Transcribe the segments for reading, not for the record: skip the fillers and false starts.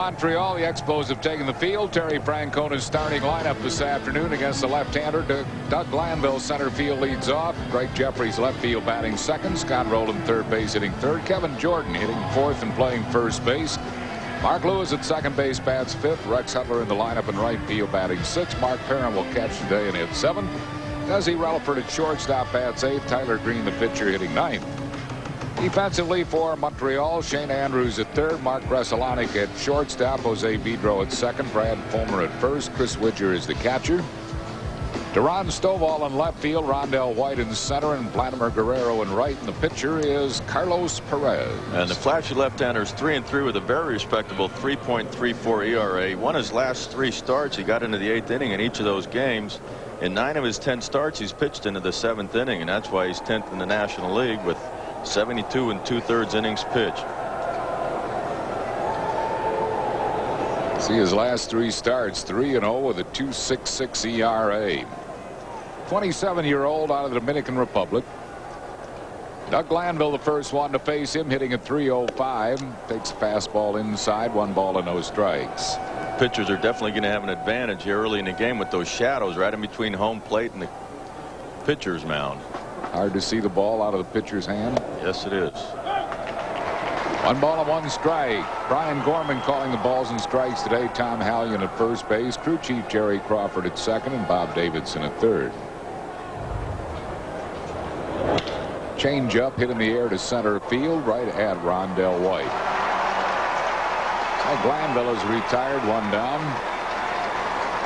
Montreal, the Expos have taken the field. Terry Francona's starting lineup this afternoon against the left-hander. Doug Glanville, center field, leads off. Greg Jefferies, left field, batting second. Scott Rowland, third base, hitting third. Kevin Jordan hitting fourth and playing first base. Mark Lewis at second base, bats fifth. Rex Hudler in the lineup in right field, batting sixth. Mark Perrin will catch today and hit seventh. DESI Relaford at shortstop, bats eighth. Tyler Green, the pitcher, hitting ninth. Defensively for Montreal, Shane Andrews at third, Mark Bresalanik at shortstop, Jose Vidro at second, Brad Fulmer at first, Chris Widger is the catcher. Duran Stovall in left field, Rondell White in center, and Vladimir Guerrero in right. And the pitcher is Carlos Perez. And the flashy left-hander is 3-3 with a very respectable 3.34 ERA. Won his last 3 starts. He got into the 8th inning in each of those games. In 9 of his 10 starts, he's pitched into the 7th inning, and that's why he's 10th in the National League with 72 2/3 innings pitched. See his last 3 starts, 3-0 with a 2.66 ERA. 27-year-old out of the Dominican Republic. Doug Glanville, the first one to face him, hitting at 305. Takes a fastball inside, 1 ball and no strikes. Pitchers are definitely going to have an advantage here early in the game with those shadows right in between home plate and the pitcher's mound. Hard to see the ball out of the pitcher's hand. Yes, it is. 1 ball and 1 strike. Brian Gorman calling the balls and strikes today. Tom Hallion at first base. Crew chief Jerry Crawford at second, and Bob Davidson at third. Change up, hit in the air to center field, right at Rondell White. So Glanville is retired, 1 down.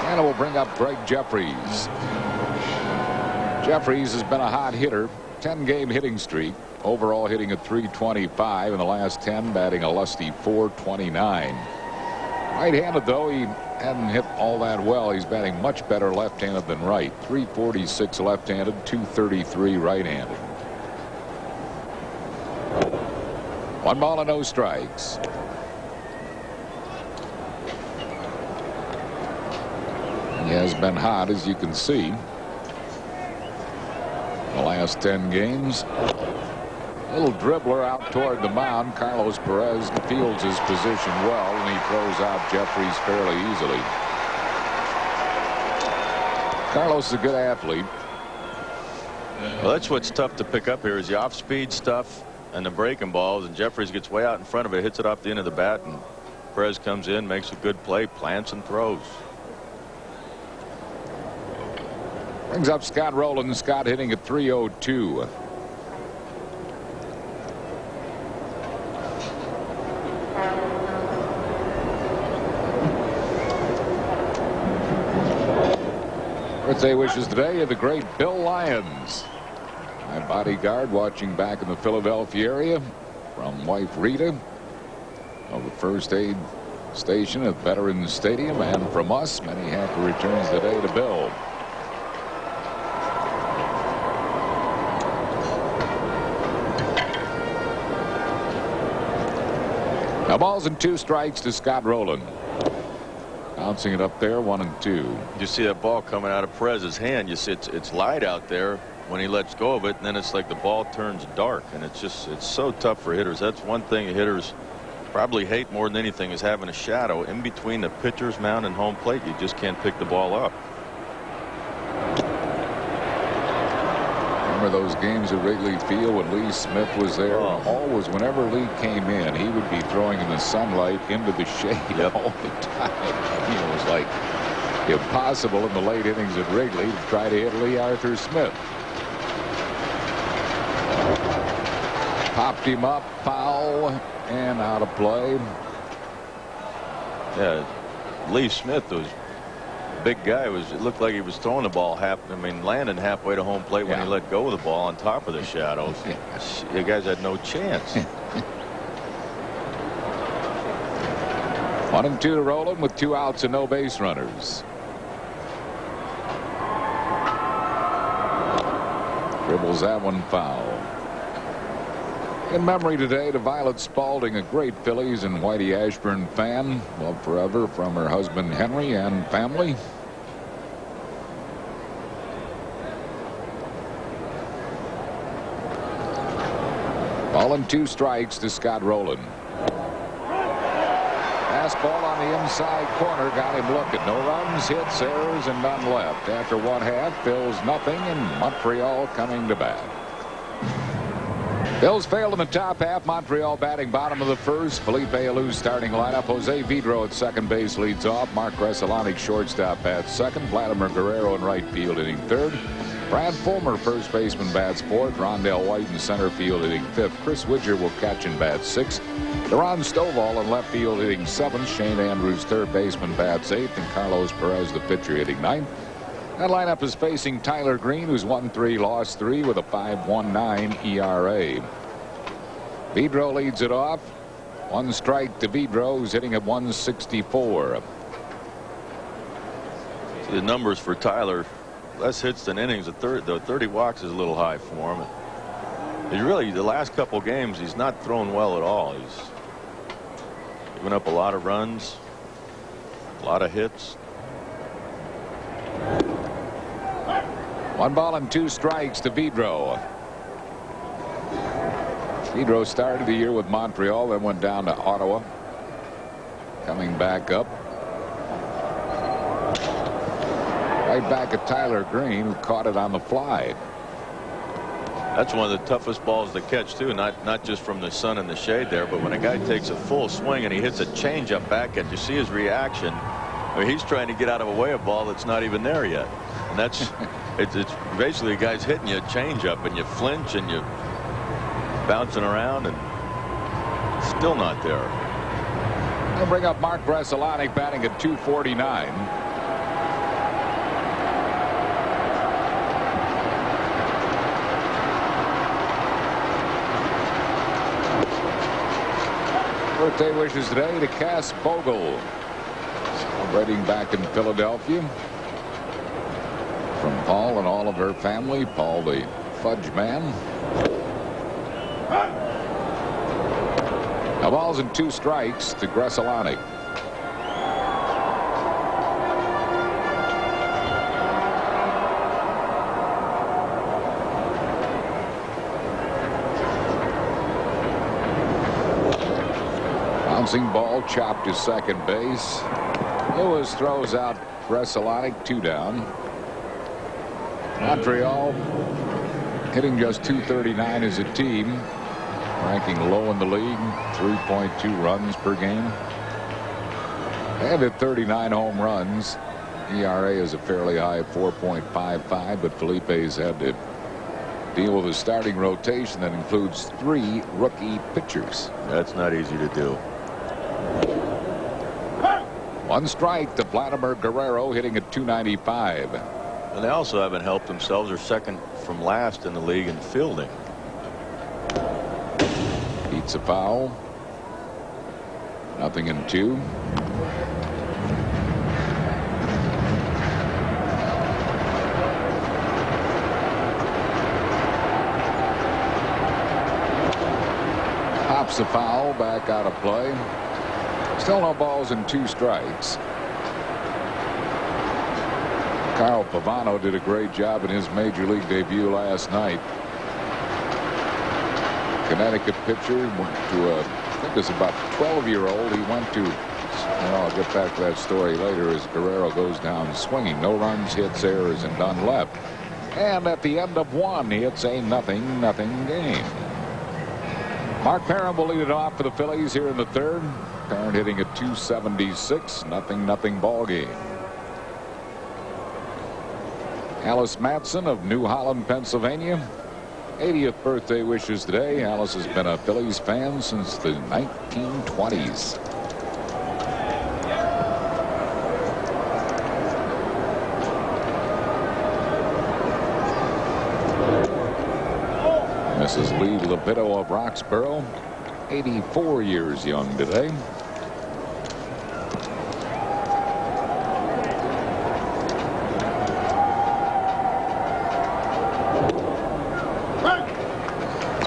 And it will bring up Greg Jefferies. Jefferies has been a hot hitter, 10-game hitting streak. Overall hitting at 325 in the last 10, batting a lusty 429. Right-handed, though, he hadn't hit all that well. He's batting much better left-handed than right. 346 left-handed, 233 right-handed. 1 ball and no strikes. He has been hot, as you can see. The last 10 games. Little dribbler out toward the mound. Carlos Perez fields his position well, and he throws out Jefferies fairly easily. Carlos is a good athlete. Well, that's what's tough to pick up here is the off-speed stuff and the breaking balls, and Jefferies gets way out in front of it, hits it off the end of the bat, and Perez comes in, makes a good play, plants and throws. Brings up Scott Rowland. Scott hitting at 302. Birthday wishes today of the great Bill Lyons. My bodyguard watching back in the Philadelphia area from wife Rita of the First Aid Station at Veterans Stadium, and from us, many happy returns today to Bill. Now balls and 2 strikes to Scott Rowland. Bouncing it up there, 1 and 2. You see that ball coming out of Perez's hand. You see it's light out there when he lets go of it, and then it's like the ball turns dark, and it's so tough for hitters. That's one thing hitters probably hate more than anything, is having a shadow in between the pitcher's mound and home plate. You just can't pick the ball up. Remember those games at Wrigley Field when Lee Smith was there? Oh. Always, whenever Lee came in, he would be throwing in the sunlight into the shade all the time. You know, it was like impossible in the late innings at Wrigley to try to hit Lee Arthur Smith. Popped him up, foul, and out of play. Yeah, Lee Smith was big guy. It looked like he was throwing the ball landing halfway to home plate when he let go of the ball on top of the shadows. The guys had no chance. 1 and 2 to Rowland with 2 outs and no base runners. Dribbles that one foul. In memory today to Violet Spalding, a great Phillies and Whitey Ashburn fan, loved forever from her husband Henry and family. Ball and 2 strikes to Scott Rowland. Fastball on the inside corner got him looking. No runs, hits, errors, and none left. After one half, Phil's nothing, and Montreal coming to bat. Phil's failed in the top half. Montreal batting bottom of the first. Felipe Alou's starting lineup. Jose Vidro at second base leads off. Mark Ressalonic shortstop at second. Vladimir Guerrero in right field hitting third. Brad Fulmer, first baseman, bats fourth. Rondell White in center field hitting fifth. Chris Widger will catch and bat sixth. Duran Stovall in left field hitting seventh. Shane Andrews, third baseman, bats eighth. And Carlos Perez, the pitcher, hitting ninth. That lineup is facing Tyler Green, who's won 3, lost 3 with a 5.19 ERA. Vidro leads it off. One strike to Vidro, who's hitting at 164. See the numbers for Tyler. Less hits than innings. The 30 walks is a little high for him. He's really, the last couple games, he's not thrown well at all. He's given up a lot of runs, a lot of hits. 1 ball and 2 strikes to Vidro. Vidro started the year with Montreal, then went down to Ottawa. Coming back up. Right back at Tyler Green, who caught it on the fly. That's one of the toughest balls to catch, too. Not just from the sun and the shade there, but when a guy takes a full swing and he hits a changeup back at you, see his reaction. I mean, he's trying to get out of a way a ball that's not even there yet. And that's it's basically a guy's hitting you a changeup and you flinch and you bouncing around and still not there. They'll bring up Mark Ressalonic batting at 249. Birthday wishes today to Cass Bogle, celebrating back in Philadelphia. From Paul and all of her family. Paul the Fudge Man. No balls and 2 strikes to Ressalonic. Bouncing ball chopped to second base. Lewis throws out Ressalonic, 2 down. Montreal hitting just .239 as a team, ranking low in the league, 3.2 runs per game. They have hit 39 home runs. ERA is a fairly high 4.55, but Felipe's had to deal with a starting rotation that includes 3 rookie pitchers. That's not easy to do. 1 strike to Vladimir Guerrero, hitting at .295. And they also haven't helped themselves. They're second from last in the league in fielding. Beats a foul. 0-2. Pops a foul, back out of play. Still no balls and 2 strikes. Carl Pavano did a great job in his major league debut last night. Connecticut pitcher went to I think it's about 12-year-old. He went to, I'll get back to that story later as Guerrero goes down swinging. No runs, hits, errors, and none left. And at the end of 1, it's a 0-0 game. Mark Parent will lead it off for the Phillies here in the 3rd. Parent hitting at .276, 0-0 ball game. Alice Matson of New Holland, Pennsylvania. 80th birthday wishes today. Alice has been a Phillies fan since the 1920s. Mrs. Lee Levitto of Roxborough, 84 years young today.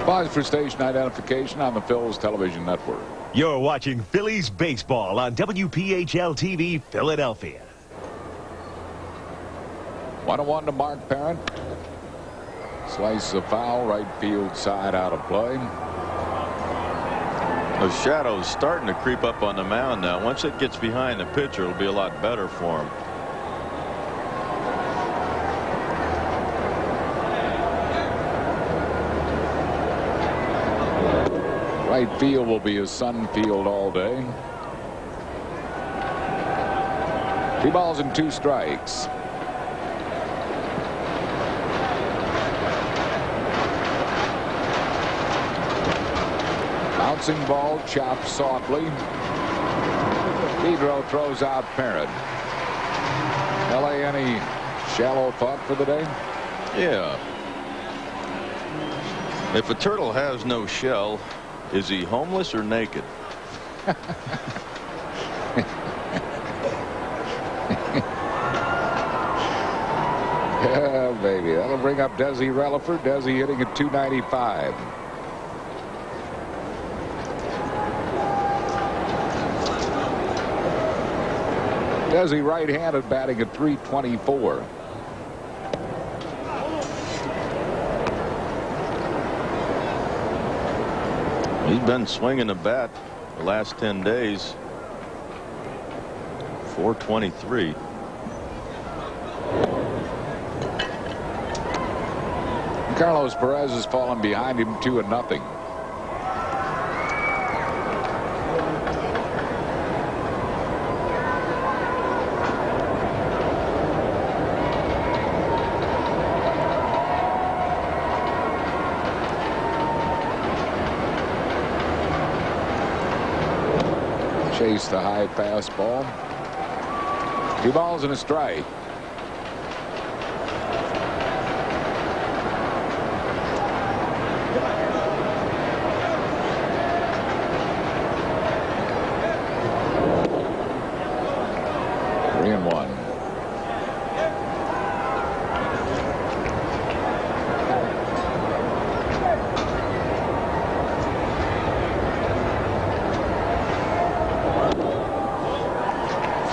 Pause for station identification on the Phil's television network. You're watching Phillies baseball on WPHL TV Philadelphia. 1-1 to Mark Parent. Slice of foul, right field side, out of play. The shadow's starting to creep up on the mound now. Once it gets behind the pitcher, it'll be a lot better for him. Right field will be his sun field all day. 2 balls and 2 strikes. Bouncing ball, chopped softly. Pedro throws out Perez. LA, any shallow thought for the day? Yeah. If a turtle has no shell, is he homeless or naked? Yeah, baby. That'll bring up DESI Relaford. DESI hitting at .295. DESI right-handed, batting at .324. He's been swinging the bat the last 10 days. .423. Carlos Perez has fallen behind him 2-0. Chase the high fastball. 2 balls and a strike.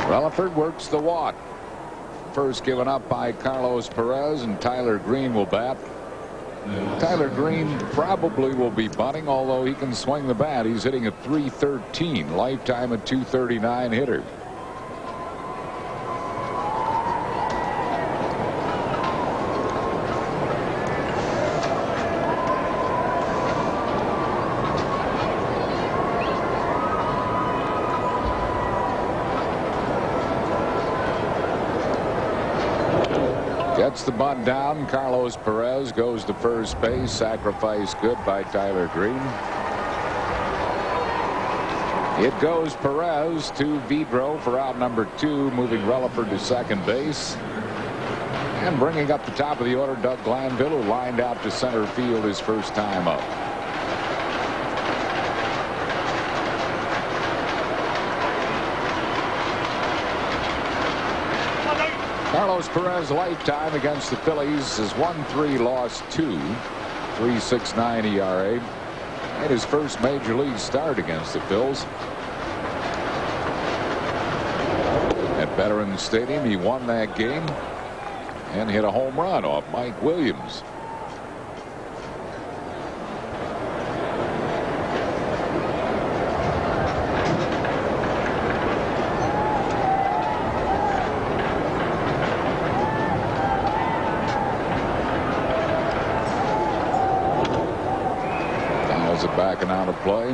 Relaford works the walk. First given up by Carlos Perez, and Tyler Green will bat. Tyler Green probably will be bunting, although he can swing the bat. He's hitting a .313, lifetime a .239 hitter. Gets the bunt down. Carlos Perez goes to first base. Sacrifice good by Tyler Green. It goes Perez to Vidro for out number 2, moving Relaford to second base. And bringing up the top of the order, Doug Glanville, who lined out to center field his first time up. Carlos Perez lifetime against the Phillies is 1-3, lost 2, 3.69 ERA. And his first major league start against the Phils. At Veterans Stadium, he won that game and hit a home run off Mike Williams. Backing out of play.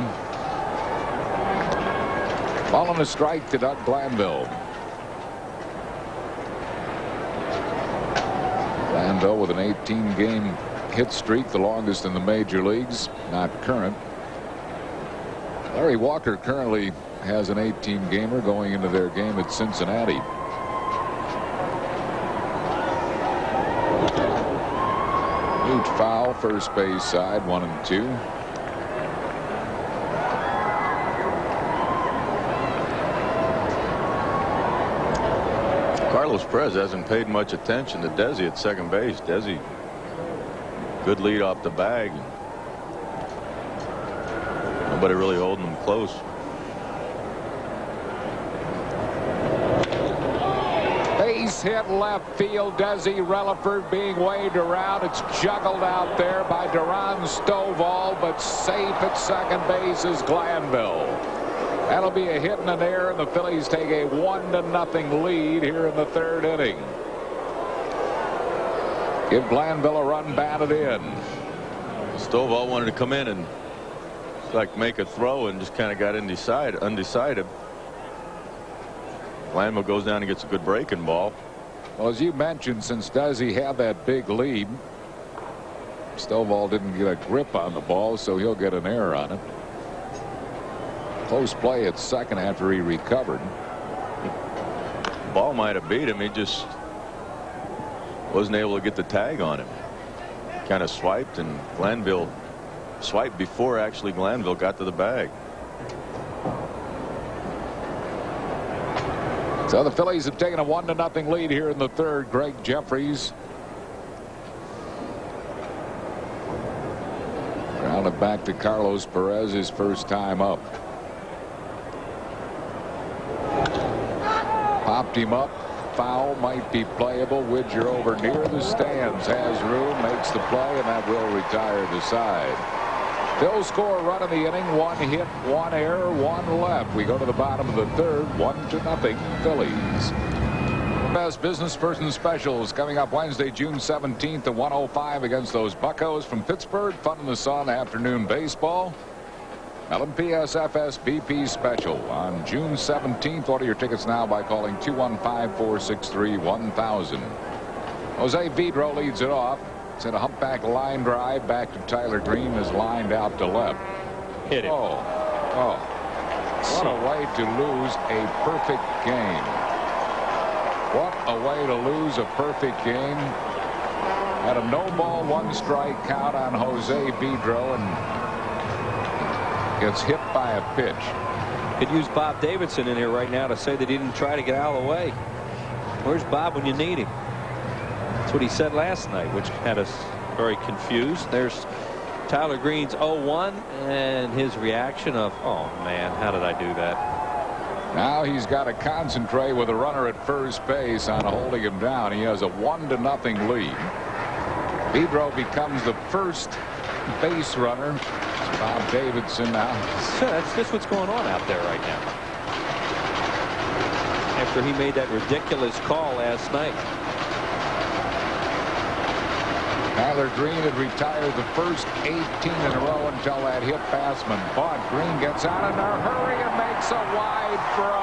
Ball on a strike to Doug Glanville. Glanville with an 18-game hit streak, the longest in the major leagues, not current. Larry Walker currently has an 18-gamer going into their game at Cincinnati. Huge foul, first base side, 1-2. Carlos Perez hasn't paid much attention to DESI at second base. DESI, good lead off the bag. Nobody really holding him close. Base base hit left field. DESI Relaford being waved around. It's juggled out there by Duran Stovall, but safe at second base is Glanville. That'll be a hit in an air, and the Phillies take a 1-0 lead here in the third inning. Give Glanville a run batted in. Stovall wanted to come in and like make a throw and just kind of got undecided. Glanville goes down and gets a good breaking ball. Well, as you mentioned, since DESI had that big lead, Stovall didn't get a grip on the ball, so he'll get an error on it. Close play at second after he recovered. Ball might have beat him. He just wasn't able to get the tag on him. Kind of swiped, and Glanville swiped before actually Glanville got to the bag. So the Phillies have taken a 1-0 lead here in the third. Gregg Jefferies grounded back to Carlos Perez, his first time up. Popped him up. Foul, might be playable. Widger over near the stands, has room, makes the play, and that will retire the side. Phil score run of the inning, 1 hit, 1 error, 1 left. We go to the bottom of the third, 1-0 Phillies. Best business person specials coming up Wednesday, June 17th at 1:05 against those Buccos from Pittsburgh. Fun in the Sun afternoon baseball. LMPSFS BP special on June 17th. Order your tickets now by calling 215-463-1000. Jose Vidro leads it off. It's in a humpback line drive back to Tyler Green, is lined out to left. Hit it. Oh. What a way to lose a perfect game. What a way to lose a perfect game. Had a no ball, 1 strike count on Jose Vidro, and gets hit by a pitch. Could use Bob Davidson in here right now to say that he didn't try to get out of the way. Where's Bob when you need him? That's what he said last night, which had us very confused. There's Tyler Green's 0-1 and his reaction of, oh man, how did I do that? Now he's got to concentrate with a runner at first base on holding him down. He has a 1-0 lead. Vidro becomes the first base runner. Bob Davidson now. So that's just what's going on out there right now. After he made that ridiculous call last night. Tyler Green had retired the first 18 in a row until that hit Bassman. But Green gets out in a hurry and makes a wide throw.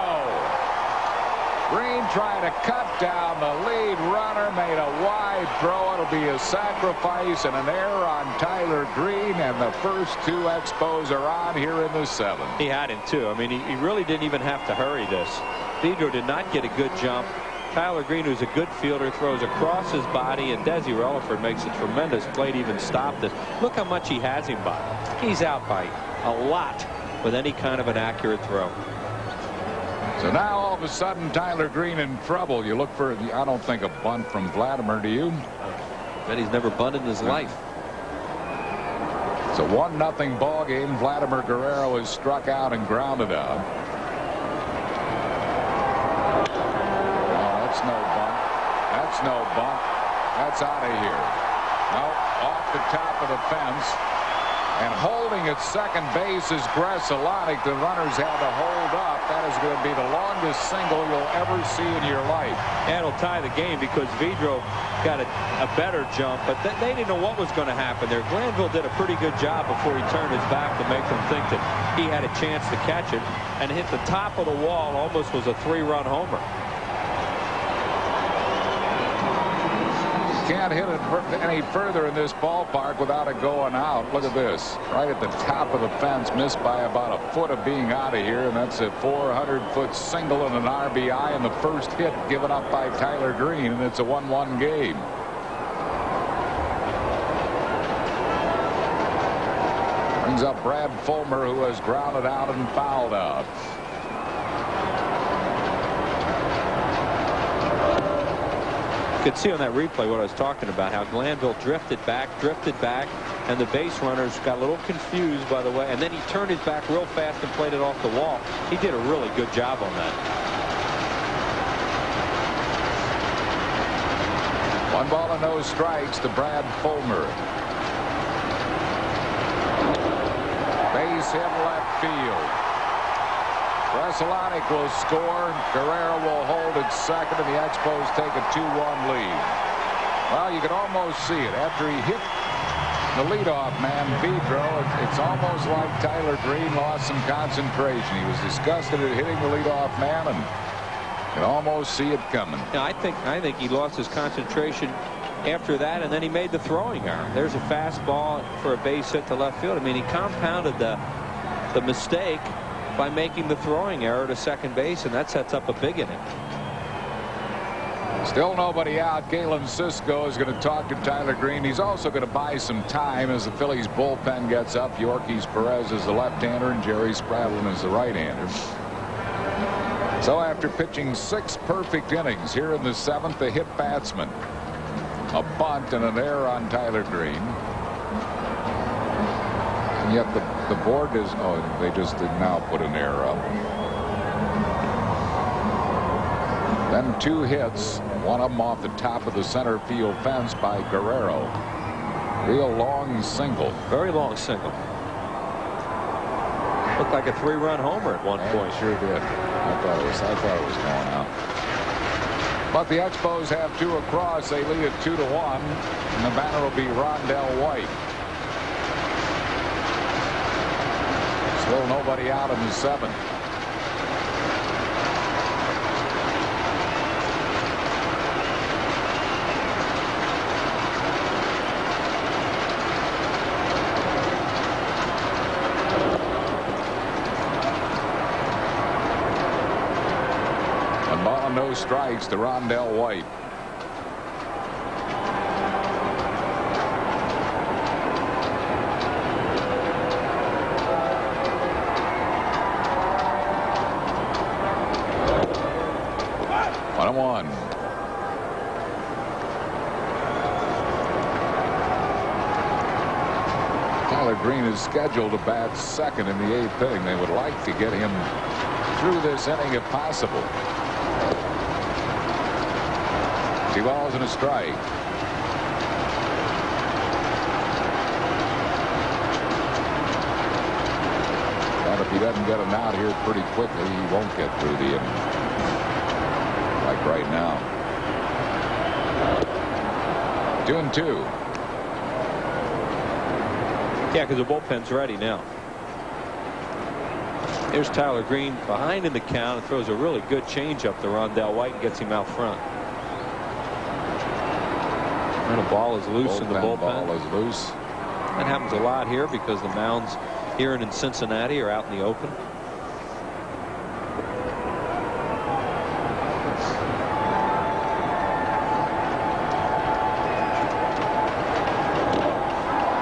Green trying to cut down the lead runner, made a wide throw. It'll be a sacrifice and an error on Tyler Green, and the first 2 expos are on here in the 7th. He had him too. I mean, he really didn't even have to hurry this. Vidro did not get a good jump. Tyler Green, who's a good fielder, throws across his body, and DESI Relaford makes a tremendous play to even stop this. Look how much he has him by. He's out by a lot with any kind of an accurate throw. So now all of a sudden Tyler Green in trouble. You look for, I don't think, a bunt from Vladimir, do you? Bet he's never bunted in his life. It's a 1-0 ball game. Vladimir Guerrero is struck out and grounded out. That's no bunt. That's no bunt. That's out of here. No, off the top of the fence. And holding at second base is Gressalotic. The runners had to hold up. That is going to be the longest single you'll ever see in your life. And it'll tie the game because Vidro got a better jump, but they didn't know what was going to happen there. Glanville did a pretty good job before he turned his back to make them think that he had a chance to catch it, and hit the top of the wall. Almost was a 3-run homer. Can't hit it any further in this ballpark without it going out. Look at this. Right at the top of the fence, missed by about a foot of being out of here, and that's a 400-foot single and an RBI, and the first hit given up by Tyler Green, and it's a 1-1 game. Brings up Brad Fulmer, who has grounded out and fouled out. You could see on that replay what I was talking about, how Glanville drifted back, and the base runners got a little confused by the way, and then he turned his back real fast and played it off the wall. He did a really good job on that. 1 ball and no strikes to Brad Fulmer. Base hit left field. Bressolonic will score. Guerrero will hold at second, and the Expos take a 2-1 lead. Well, you can almost see it. After he hit the leadoff man, Pedro, it's almost like Tyler Green lost some concentration. He was disgusted at hitting the leadoff man, and you can almost see it coming. Yeah, I think he lost his concentration after that, and then he made the throwing error. There's a fastball for a base hit to left field. I mean, he compounded the mistake by making the throwing error to second base, and that sets up a big inning. Still nobody out. Galen Cisco is going to talk to Tyler Green. He's also going to buy some time as the Phillies bullpen gets up. Yorkis Perez is the left-hander and Jerry Spradlin is the right-hander. So after pitching 6 perfect innings here in the 7th, a hit batsman, a bunt, and an error on Tyler Green. And yet the board is, oh, they just did now put an error up. Then 2 hits, one of them off the top of the center field fence by Guerrero. Real long single. Very long single. Looked like a 3-run homer at one point. Sure did. I thought it was going out. But the Expos have 2 across. They lead it 2-1. And the batter will be Rondell White. Still nobody out in the 7th. No strikes to Rondell White. One. Tyler Green is scheduled to bat second in the 8th inning. They would like to get him through this inning if possible. 2 balls and a strike. And if he doesn't get him out here pretty quickly, he won't get through the inning. Like right now. 2-2. Yeah, because the bullpen's ready now. Here's Tyler Green behind in the count and throws a really good changeup to Rondell White and gets him out front. And the ball is loose in the bullpen. Ball is loose. That happens a lot here because the mounds here and in Cincinnati are out in the open.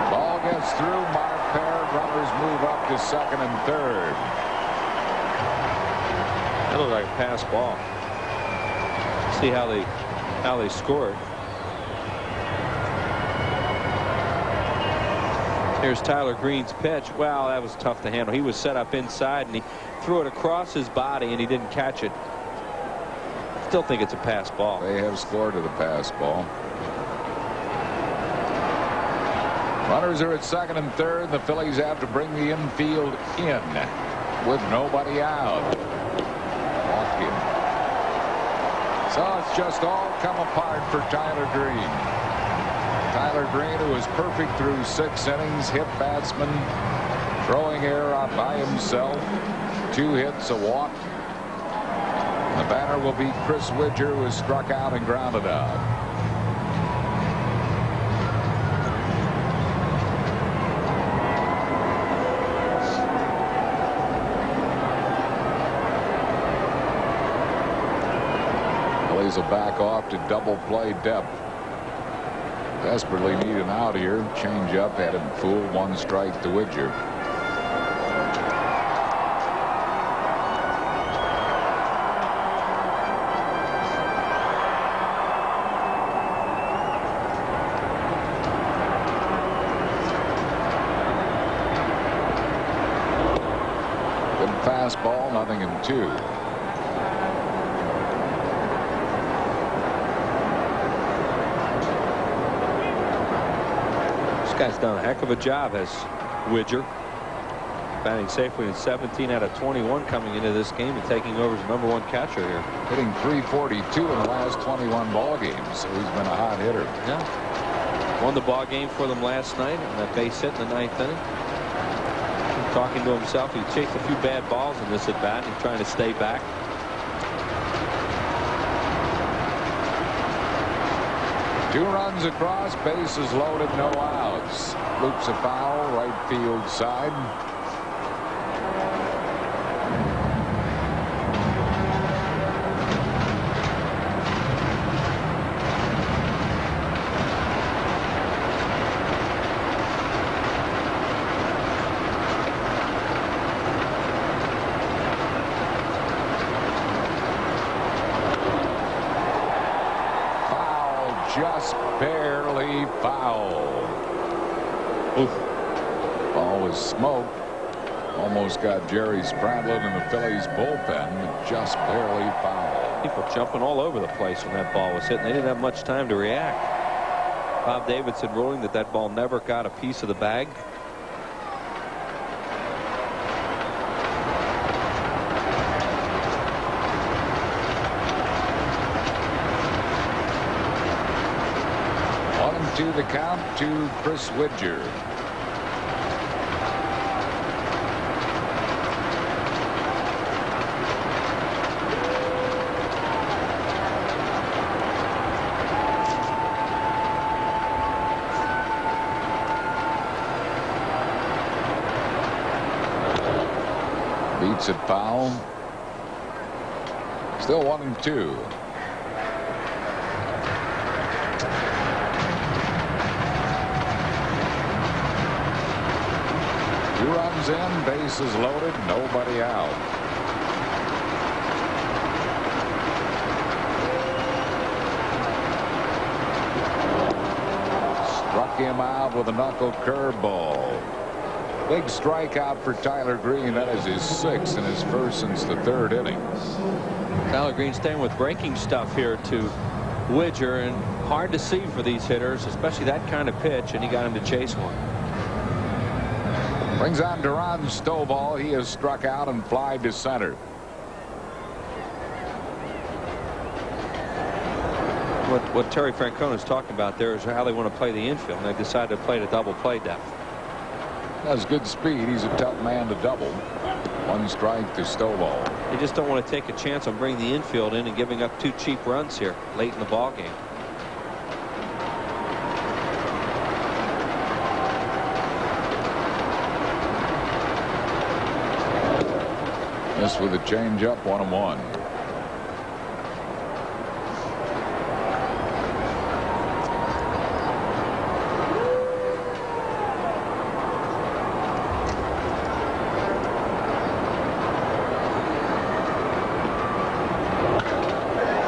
Ball gets through. Mark Perez. Runners move up to second and third. That looked like a pass ball. See how they scored. Here's Tyler Green's pitch. Wow, that was tough to handle. He was set up inside and he threw it across his body and he didn't catch it. Still think it's a pass ball. They have scored at a pass ball. Runners are at second and third. The Phillies have to bring the infield in with nobody out. Walking. So it's just all come apart for Tyler Green. Tyler Green, who is perfect through 6 innings, hit batsman, throwing error out by himself, 2 hits, a walk. The batter will be Chris Widger, who is struck out and grounded out. Phillies will back off to double play depth. Desperately need an out here. Change up, had him fooled. 1 strike to Widger. Good fastball, nothing in 2. guy's done a heck of a job as Widger, batting safely in 17 out of 21 coming into this game and taking over as #1 catcher here. Hitting .342 in the last 21 ball games, so he's been a hot hitter. Yeah. Won the ball game for them last night on that base hit in the 9th inning. Talking to himself, he chased a few bad balls in this at bat. He's trying to stay back. Two runs across, bases loaded, no outs. Loops a foul, right field side. Just barely foul. Oof. Ball was smoked. Almost got Jerry SPRADLIN in the Phillies bullpen, but just barely foul. People jumping all over the place when that ball was hit, and they didn't have much time to react. Bob Davidson ruling that that ball never got a piece of the bag. To the count to Chris Widger. Beats it foul. Still 1-2. Two runs in, bases loaded, nobody out. Struck him out with a knuckle curveball. Big strikeout for Tyler Green. That is his 6th and his first since the 3rd inning. Tyler Green staying with breaking stuff here to Widger, and hard to see for these hitters, especially that kind of pitch, and he got him to chase one. Brings on Duran Stovall. He has struck out and flied to center. What Terry Francona is talking about there is how they want to play the infield, and they decided to play to double play depth. Has good speed. He's a tough man to double. 1 strike to Stovall. They just don't want to take a chance on bringing the infield in and giving up 2 cheap runs here late in the ball game. This with a changeup, 1-1.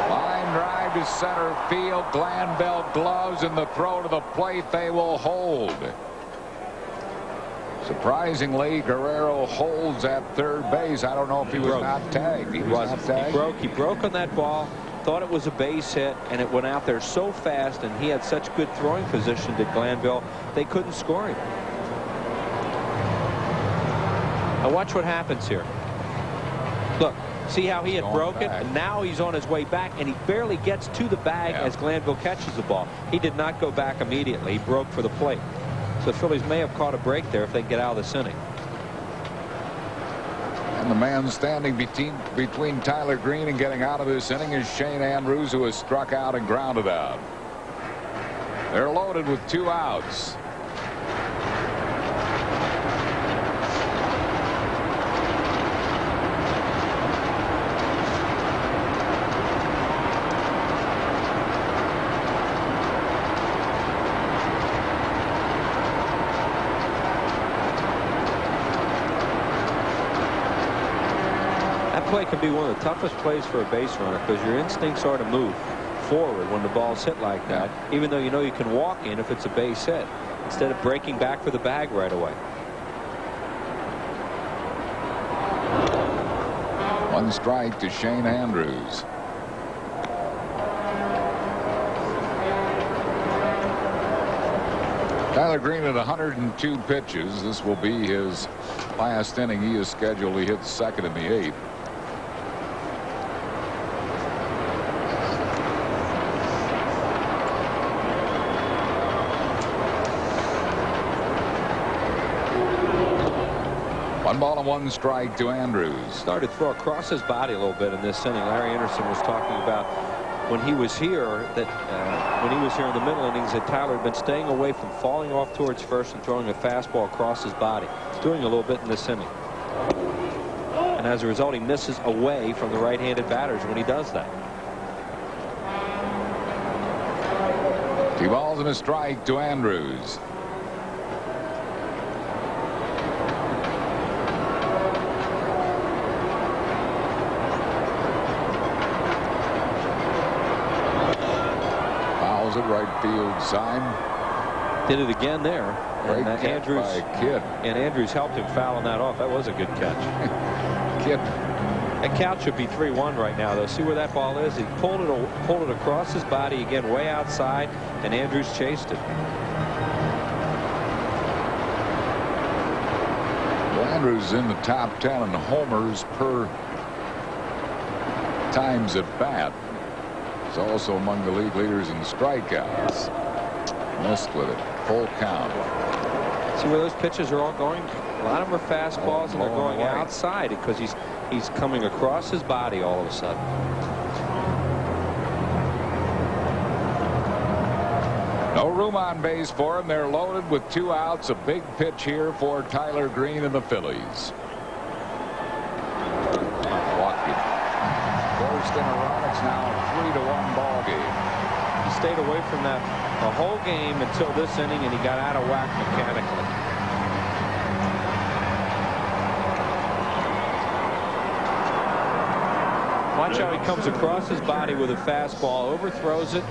Line drive to center field. Glanville gloves in the throw to the plate. They will hold. Surprisingly, Guerrero holds at 3rd base. I don't know if he was not tagged. He was not tagged. He broke on that ball, thought it was a base hit, and it went out there so fast, and he had such good throwing position to Glanville, they couldn't score him. Now watch what happens here. Look, see how he had broken, and now he's on his way back, and he barely gets to the bag as Glanville catches the ball. He did not go back immediately. He broke for the plate. So the Phillies may have caught a break there if they can get out of this inning. And the man standing between Tyler Green and getting out of this inning is Shane Andrews, who has struck out and grounded out. They're loaded with 2 outs. Play can be one of the toughest plays for a base runner, because your instincts are to move forward when the ball's hit like that, even though you know you can walk in if it's a base hit, instead of breaking back for the bag right away. 1 strike to Shane Andrews. Tyler Green at 102 pitches. This will be his last inning. He is scheduled to hit second in the 8th. One ball and one strike to Andrews. Started to throw across his body a little bit in this inning. Larry Anderson was talking about when he was here that when he was here in the middle innings that Tyler had been staying away from falling off towards first and throwing a fastball across his body. He's doing a little bit in this inning. And as a result, he misses away from the right-handed batters when he does that. 2 balls and a strike to Andrews. Fouls it right field side. Did it again there. Great And catch Andrews, by Kidd. and Andrews helped him fouling that off. That was a good catch. Kidd. That count should be 3-1 right now, though. See where that ball is? He pulled it across his body again, way outside, and Andrews chased it. Well, Andrews in the top 10 in homers per times at bat. He's also among the league leaders in strikeouts. Missed with it. Full count. See where those pitches are all going? A lot of them are fastballs, and they're Blowing going away. outside because he's coming across his body all of a sudden. No room on base for him. They're loaded with 2 outs. A big pitch here for Tyler Green and the Phillies. Walked it. First in a run. It's now a 3-1 ball game. He stayed away from that the whole game until this inning, and he got out of whack mechanically. Watch how he comes across his body with a fastball, overthrows it,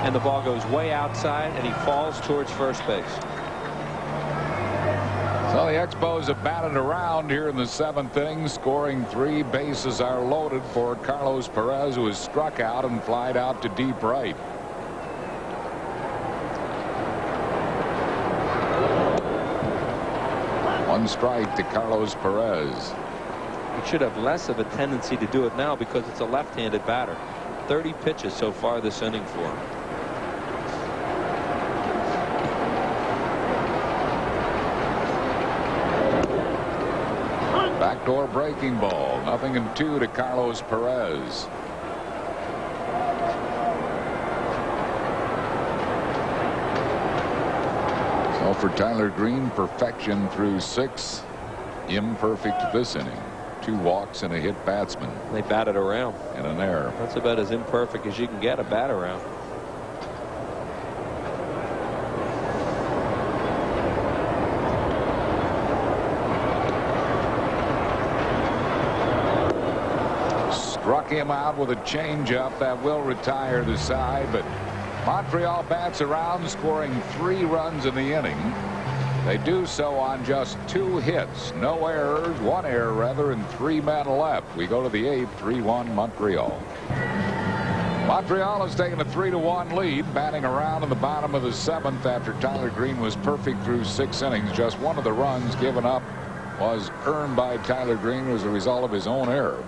and the ball goes way outside, and he falls towards first base. So the Expos have batted around here in the 7th inning, scoring 3. Bases are loaded for Carlos Perez, who is struck out and flied out to deep right. One strike to Carlos Perez. He should have less of a tendency to do it now because it's a left-handed batter. 30 pitches so far this inning for him. Backdoor breaking ball. 0-2 to Carlos Perez. So for Tyler Green, perfection through 6. Imperfect this inning. 2 walks and a hit batsman. They batted around. And an error. That's about as imperfect as you can get a bat around. Struck him out with a changeup that will retire the side, but Montreal bats around, scoring 3 runs in the inning. They do so on just 2 hits, no errors, 1 error rather, and 3 men left. We go to the 8th, 3-1 Montreal. Montreal has taken a 3-1 lead, batting around in the bottom of the 7th after Tyler Green was perfect through 6 innings. Just 1 of the runs given up was earned by Tyler Green as a result of his own error.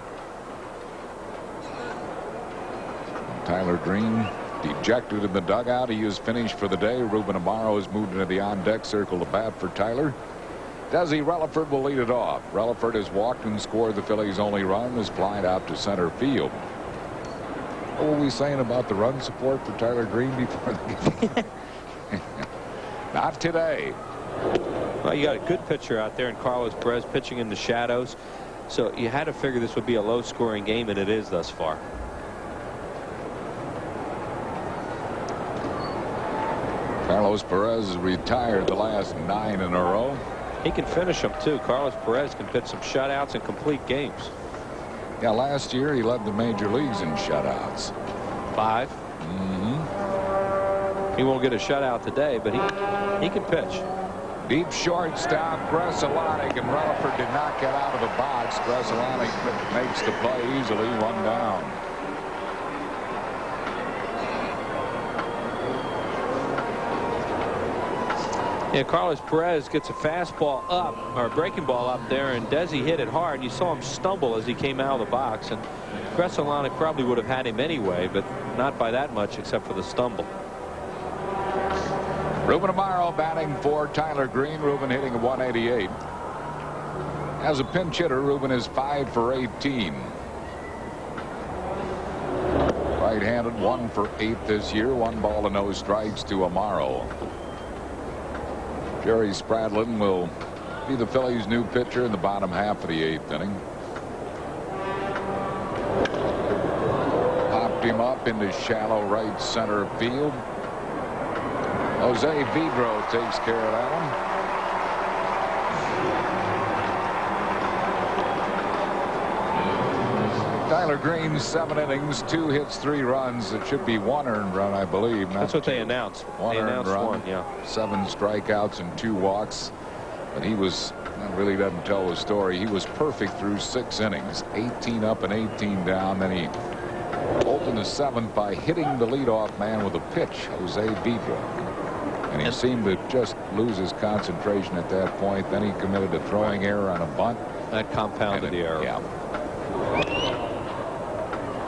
Tyler Green dejected in the dugout. He is finished for the day. Ruben Amaro has moved into the on-deck circle to bat for Tyler. DESI Relaford will lead it off. Relaford has walked and scored the Phillies' only run, has flied out to center field. What were we saying about the run support for Tyler Green before the game? Not today. Well, you got a good pitcher out there in Carlos Perez pitching in the shadows. So you had to figure this would be a low-scoring game, and it is thus far. Carlos Perez has retired the last 9 in a row. He can finish them, too. Carlos Perez can pitch some shutouts and complete games. Yeah, last year he led the major leagues in shutouts. 5. He won't get a shutout today, but he can pitch. Deep shortstop, Gresselanik, and Relaford did not get out of the box. Gresselanik makes the play easily, 1 down. Yeah, Carlos Perez gets a fastball up, or a breaking ball up there, and Desi hit it hard. And you saw him stumble as he came out of the box. And Gresolanic probably would have had him anyway, but not by that much except for the stumble. Ruben Amaro batting for Tyler Green. Ruben hitting a 188. As a pinch hitter, Ruben is 5 for 18. Right-handed, 1 for 8 this year. 1 ball and no strikes to Amaro. Jerry Spradlin will be the Phillies' new pitcher in the bottom half of the 8th inning. Popped him up into shallow right center field. Jose Vidro takes care of that one. Tyler Green, 7 innings, 2 hits, 3 runs. It should be 1 earned run, I believe. That's what they announced. They announced run, 1, yeah. 7 strikeouts and 2 walks. But he was, that really doesn't tell the story. He was perfect through 6 innings, 18 up and 18 down. Then he pulled in the 7th by hitting the leadoff man with a pitch, Jose Vidro. And he seemed to just lose his concentration at that point. Then he committed a throwing error on a bunt. That compounded the error. Yeah.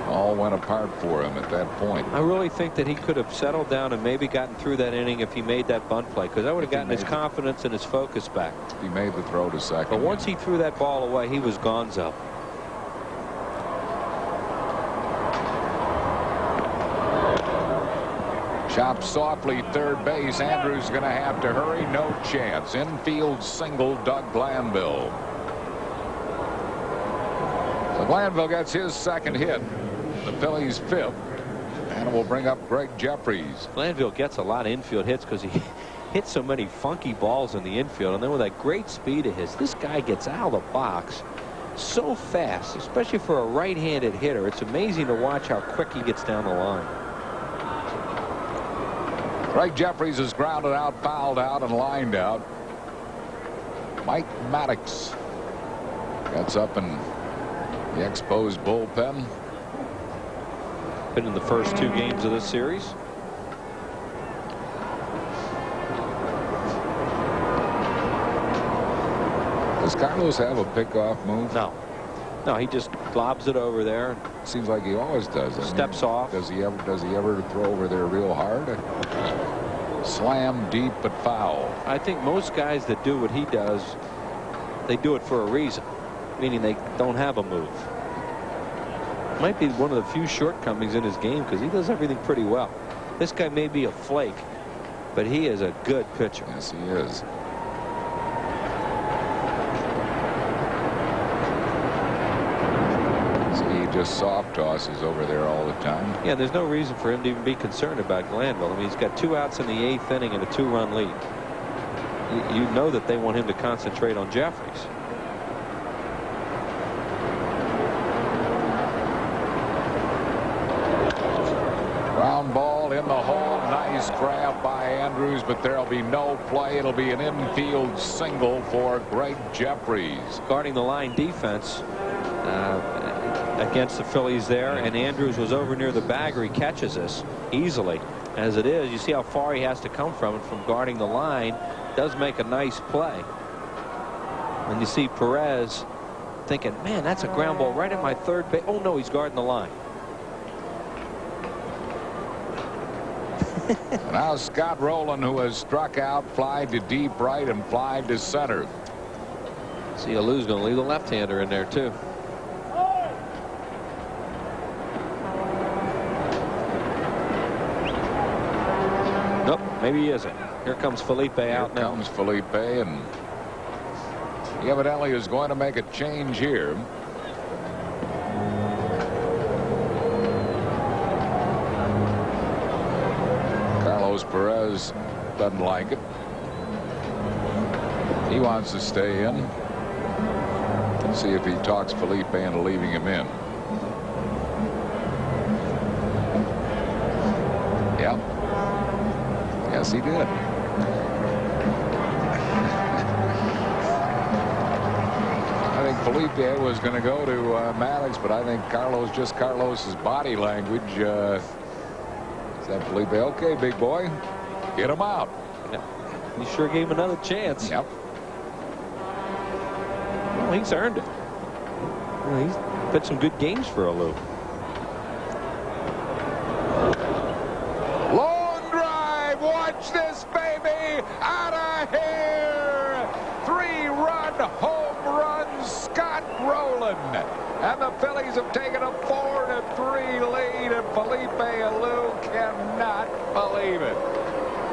All went apart for him at that point. I really think that he could have settled down and maybe gotten through that inning if he made that bunt play, because that would have gotten his confidence and his focus back. He made the throw to second. But once he threw that ball away, he was gonzo. Chopped softly, third base. Andrews going to have to hurry. No chance. Infield single, Doug Glanville. So Glanville gets his 2nd hit. The Phillies 5th. And it will bring up Greg Jefferies. Glanville gets a lot of infield hits because he hits so many funky balls in the infield. And then with that great speed of his, this guy gets out of the box so fast, especially for a right-handed hitter. It's amazing to watch how quick he gets down the line. Greg Jefferies is grounded out, fouled out, and lined out. Mike Maddox gets up in the exposed bullpen. Been in the first 2 games of this series. Does Carlos have a pickoff move? No. No, he just lobs it over there. Seems like he always does. Steps off. Does he ever throw over there real hard? Slam deep but foul. I think most guys that do what he does, they do it for a reason, meaning they don't have a move. Might be one of the few shortcomings in his game because he does everything pretty well. This guy may be a flake, but he is a good pitcher. Yes, he is. See, he just soft tosses over there all the time. Yeah, there's no reason for him to even be concerned about Glanville. I mean, he's got 2 outs in the 8th inning and a 2-run lead. You know that they want him to concentrate on Jefferies. Ground ball in the hole. Nice grab by Andrews, but there'll be no play. It'll be an infield single for Greg Jefferies. Guarding the line defense against the Phillies there, and Andrews was over near the bag where he catches this easily. As it is, you see how far he has to come from guarding the line. Does make a nice play. And you see Perez thinking, man, that's a ground ball right at my third base. Oh no, he's guarding the line. Now Scott Rowland, who has struck out, fly to deep right and fly to center. See, Alou's going to leave the left-hander in there too. Nope, maybe he isn't. Here comes Felipe out now. Here comes Felipe, and he evidently is going to make a change here. Perez doesn't like it. He wants to stay in. Let's see if he talks Felipe into leaving him in. Yep. Yes, he did. I think Felipe was going to go to Maddox, but I think Carlos's body language said, Felipe, okay, big boy, get him out. He sure gave him another chance. Yep. Well, he's earned it. Well, he's put some good games for Alou. Long drive. Watch this, baby. Out of here. 3-run home run, Scott Rowland. And the Phillies have taken a 4-3 lead, and Felipe Alou cannot believe it.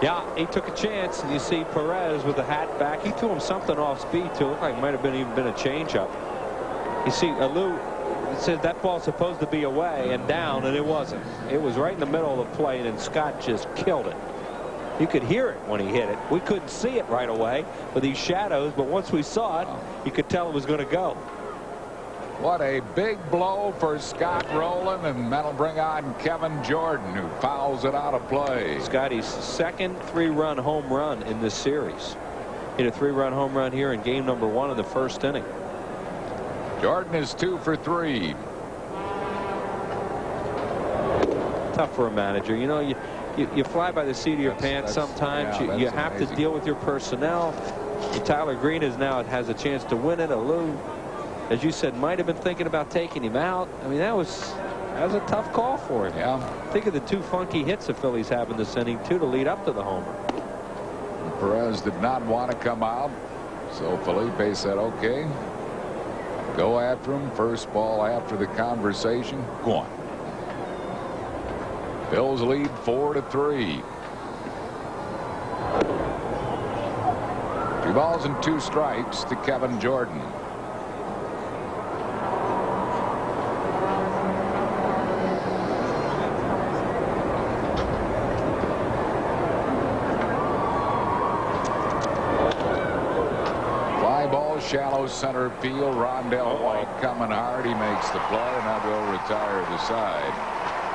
Yeah, he took a chance, and you see Perez with the hat back. He threw him something off speed, too. It looked like it might have even been a changeup. You see, Alou said that ball's supposed to be away and down, and it wasn't. It was right in the middle of the plate, and Scott just killed it. You could hear it when he hit it. We couldn't see it right away with these shadows, but once we saw it, you could tell it was going to go. What a big blow for Scott Rowland, and that'll bring on Kevin Jordan, who fouls it out of play. Scotty's second 3-run home run in this series. Hit a 3-run home run here in game number 1 of the first inning. Jordan is 2 for 3. Tough for a manager. You know, you fly by the seat of your pants sometimes. Yeah, you have to deal with your personnel. Tyler Green has a chance to win it. Alou, as you said, might have been thinking about taking him out. I mean, that was a tough call for him. Yeah. Think of the 2 funky hits the Phillies have in this inning, too, to lead up to the homer. Perez did not want to come out, so Felipe said, okay, go after him. First ball after the conversation. Go on. Bills lead 4-3. 2 balls and 2 strikes to Kevin Jordan. Shallow center field. Rondell White coming hard. He makes the play, and that will retire the side.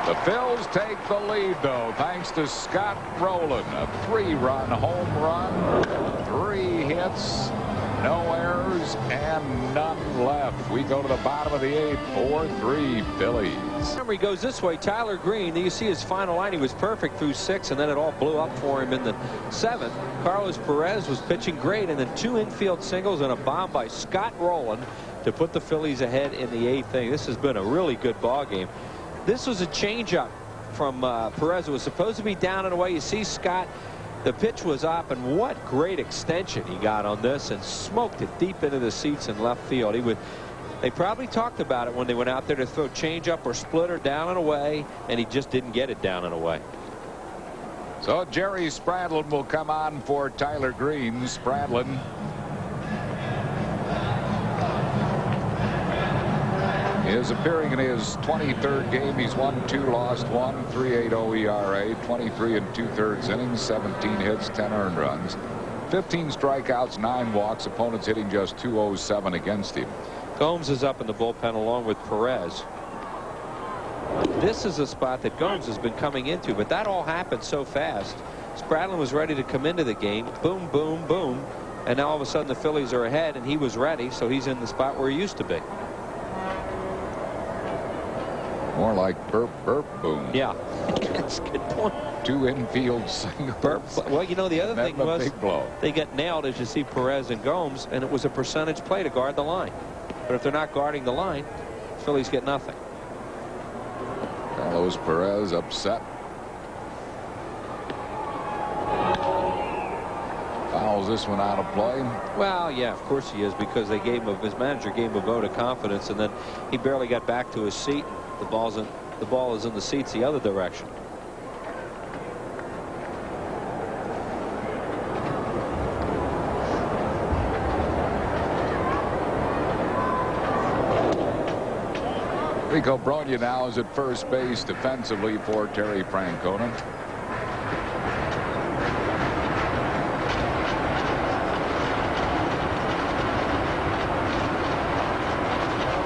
The Phils take the lead, though, thanks to Scott Rowland. A 3-run home run, 3 hits, no errors, and none left. We go to the bottom of the 8th. 4-3 Phillies. He goes this way. Tyler Green, you see his final line. He was perfect through 6, and then it all blew up for him in the 7th. Carlos Perez was pitching great, and then 2 infield singles and a bomb by Scott Rowland to put the Phillies ahead in the 8th inning. This has been a really good ball game. This was a changeup from Perez. It was supposed to be down and away. You see Scott, the pitch was up, and what great extension he got on this, and smoked it deep into the seats in left field. They probably talked about it when they went out there to throw changeup or splitter down and away, and he just didn't get it down and away. So Jerry Spradlin will come on for Tyler Green. Spradlin is appearing in his 23rd game. He's won 2, lost 1, 3.80 ERA, 23 2/3 innings, 17 hits, 10 earned runs, 15 strikeouts, 9 walks. Opponents hitting just .207 against him. Gomes is up in the bullpen along with Perez. This is a spot that Gomes has been coming into, but that all happened so fast. Spradlin was ready to come into the game. Boom, boom, boom. And now all of a sudden the Phillies are ahead, and he was ready, so he's in the spot where he used to be. More like burp, burp, boom. Yeah, that's a good point. 2 infield singles. Burp. Well, you know, the other thing was big blow. They get nailed, as you see Perez and Gomes, and it was a percentage play to guard the line. But if they're not guarding the line, Phillies get nothing. Carlos Perez upset. Fouls this one out of play. Well, yeah, of course he is, because they gave him his manager gave him a vote of confidence, and then he barely got back to his seat. The ball is in the seats the other direction. Rico Bronya now is at first base defensively for Terry Francona.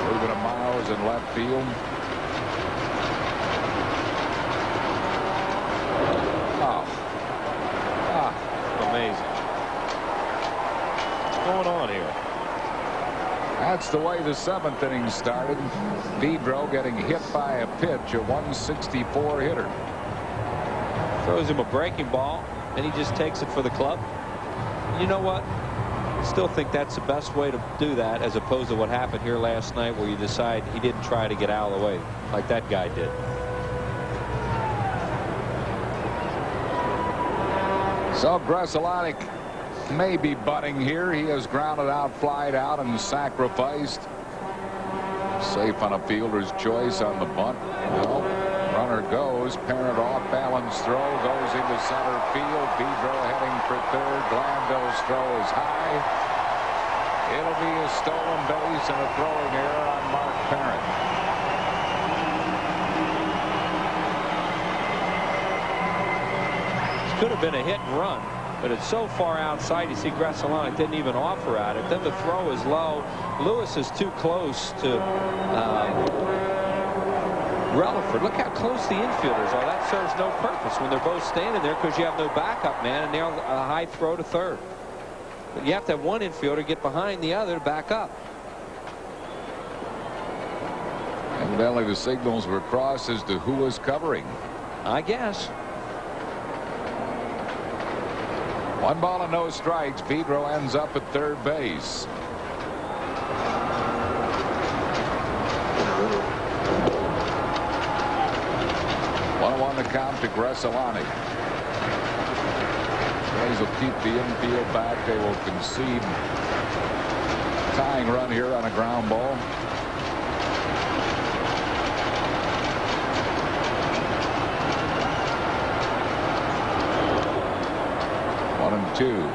Ruben Miles in left field. Amazing. What's going on here? That's the way the 7th inning started. Pedro getting hit by a pitch, a 164 hitter. Throws him a breaking ball, and he just takes it for the club. you know what? I still think that's the best way to do that, as opposed to what happened here last night, where you decide he didn't try to get out of the way like that guy did. So Gresolonic may be butting here. He has grounded out, flied out, and sacrificed. Safe on a fielder's choice on the bunt. No. Runner goes. Parent off. Balance throw. Goes into center field. Pedro heading for third. Glanville's throw is high. It'll be a stolen base and a throwing error on Mark Parent. This could have been a hit and run, but it's so far outside. You see Gresolonic didn't even offer at it. Then the throw is low. Lewis is too close to Relaford. Look how close the infielders are. That serves no purpose when they're both standing there, because you have no backup man, and they're a high throw to third. But you have to have one infielder get behind the other to back up. Evidently the signals were crossed as to who was covering. I guess. 1 ball and no strikes. Pedro ends up at third base. On the count to Gresolonic. Phillies will keep the infield back. They will concede tying run here on a ground ball. One and two.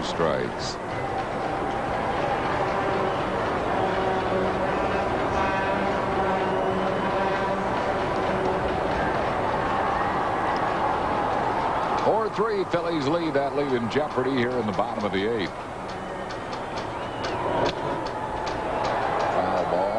Strikes. Or 4-3 Phillies lead. That lead in jeopardy here in the bottom of the 8th. Foul ball.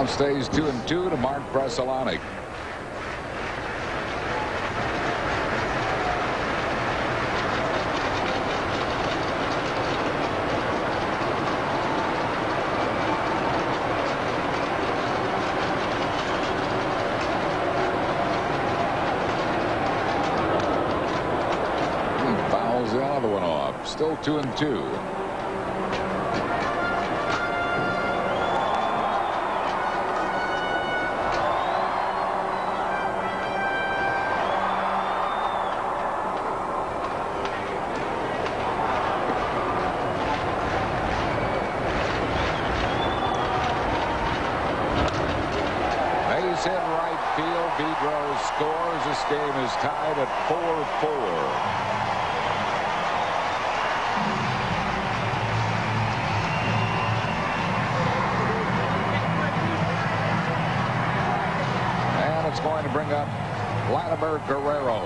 Stays 2-2 to Mark Gresolonic. He fouls the other one off. Still 2-2. Scores. This game is tied at 4-4. And it's going to bring up VLADIMIR Guerrero.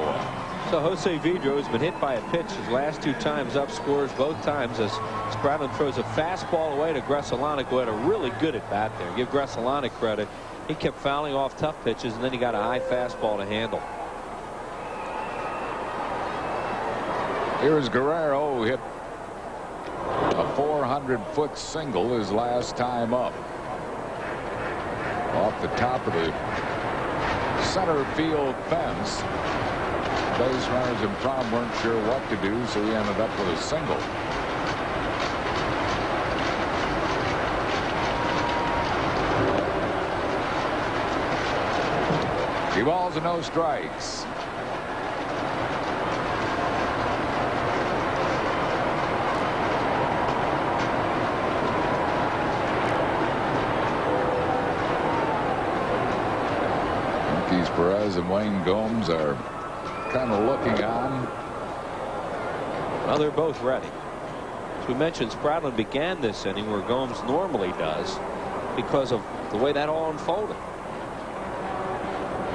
So Jose Vidro has been hit by a pitch his last 2 times up, scores both times as Spradlin throws a fastball away to Gresolonic, who had a really good at bat there. Give Gresolonic credit. He kept fouling off tough pitches, and then he got a high fastball to handle. Here's Guerrero, who hit a 400-foot single his last time up. Off the top of the center field fence. Base runners in front weren't sure what to do, so he ended up with a single. Three balls and no strikes. Perez and Wayne Gomes are kind of looking on. Well, they're both ready. As we mentioned, Spradlin began this inning where Gomes normally does because of the way that all unfolded.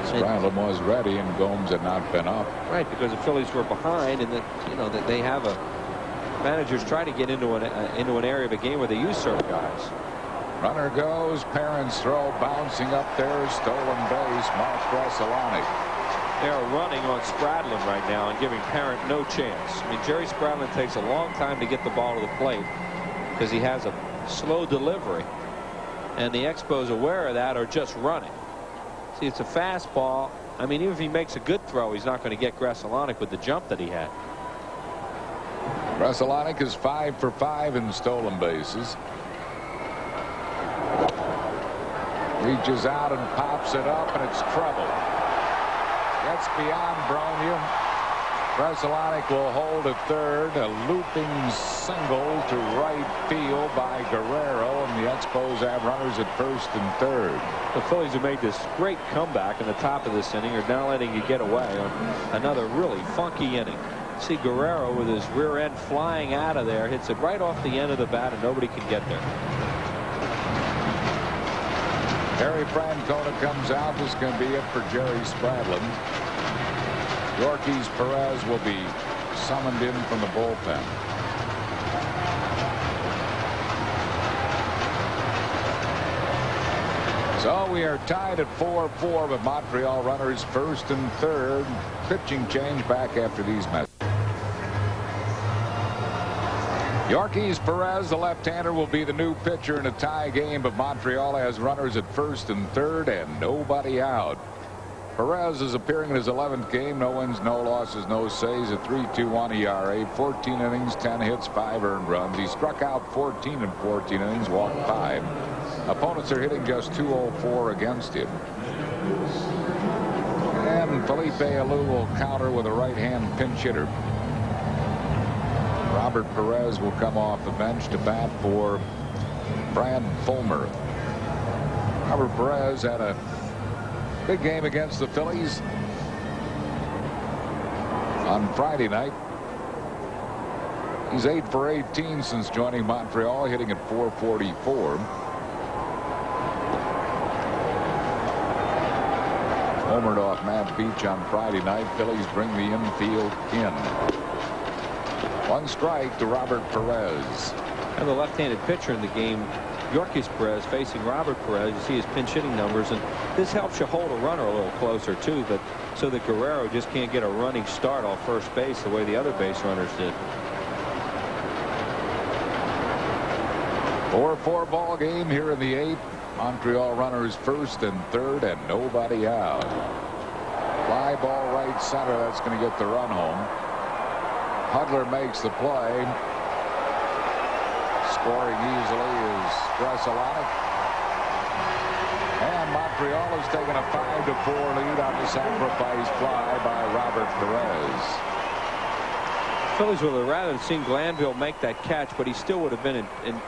Spradlin was ready and Gomes had not been up. Right, because the Phillies were behind, and that that they have managers try to get into an area of a game where they use certain guys. Runner goes. Perez throw bouncing up there. Stolen base. Mark Bressolani. They are running on Spradlin right now and giving Parent no chance. I mean, Jerry Spradlin takes a long time to get the ball to the plate because he has a slow delivery, and the Expos, aware of that, are just running. See, it's a fastball. I mean, even if he makes a good throw, he's not going to get Bressolani with the jump that he had. Bressolani is 5 for 5 in stolen bases. Reaches out and pops it up, and it's trouble. Gets beyond Bronya. Bressolani will hold at third. A looping single to right field by Guerrero, and the Expos have runners at first and third. The Phillies have made this great comeback in the top of this inning, are now letting you get away on another really funky inning. See Guerrero with his rear end flying out of there, hits it right off the end of the bat, and nobody can get there. Harry Francona comes out. This is going to be it for Jerry Spradlin. Yorkis Perez will be summoned in from the bullpen. So we are tied at 4-4 with Montreal runners first and third. Pitching change back after these messages. Yorkis Perez, the left-hander, will be the new pitcher in a tie game, but Montreal has runners at first and third and nobody out. Perez is appearing in his 11th game. No wins, no losses, no saves. A 3.21 ERA, 14 innings, 10 hits, 5 earned runs. He struck out 14 in 14 innings, walked 5. Opponents are hitting just .204 against him. And Felipe Alou will counter with a right-hand pinch hitter. Robert Perez will come off the bench to bat for Brad Fulmer. Robert Perez had a big game against the Phillies on Friday night. He's 8 for 18 since joining Montreal, hitting at .444. Homered off Matt Beach on Friday night. Phillies bring the infield in. 1 strike to Robert Perez. And the left-handed pitcher in the game, Yorkis Perez, facing Robert Perez. You see his pinch hitting numbers, and this helps you hold a runner a little closer too, but so that Guerrero just can't get a running start off first base the way the other base runners did. 4-4 ball game here in the 8th. Montreal runners first and third and nobody out. Fly ball right center. That's going to get the run home. Hudler makes the play. Scoring easily is Bressolani. And Montreal has taken a 5-4 lead on the sacrifice fly by Robert Perez. Phillies would have rather seen Glanville make that catch, but he still would have been in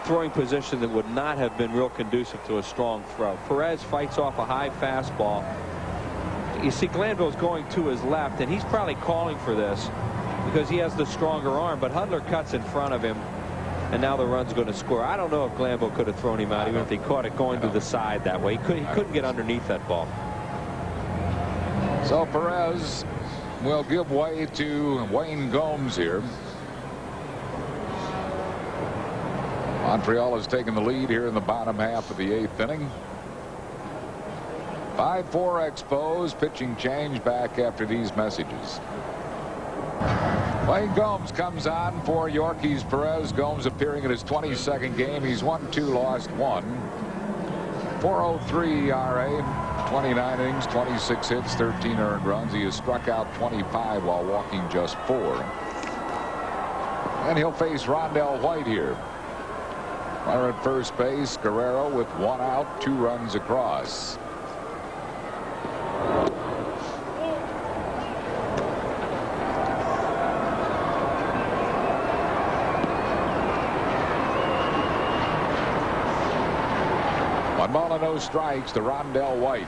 throwing position that would not have been real conducive to a strong throw. Perez fights off a high fastball. You see Glanville's going to his left, and he's probably calling for this because he has the stronger arm, but Hudler cuts in front of him, and now the run's going to score. I don't know if Glanville could have thrown him out even if he caught it going to the side that way. He couldn't get underneath that ball. So Perez will give way to Wayne Gomes here. Montreal has taken the lead here in the bottom half of the 8th inning. 5-4 Expos. Pitching change back after these messages. Wayne Gomes comes on for Yorkis Perez. Gomes appearing in his 22nd game. He's won 2, lost 1. 4.03 ERA, 29 innings, 26 hits, 13 earned runs. He has struck out 25 while walking just 4. And he'll face Rondell White here. Runner at first base. Guerrero with 1 out, 2 runs across. One ball and no strikes to Rondell White.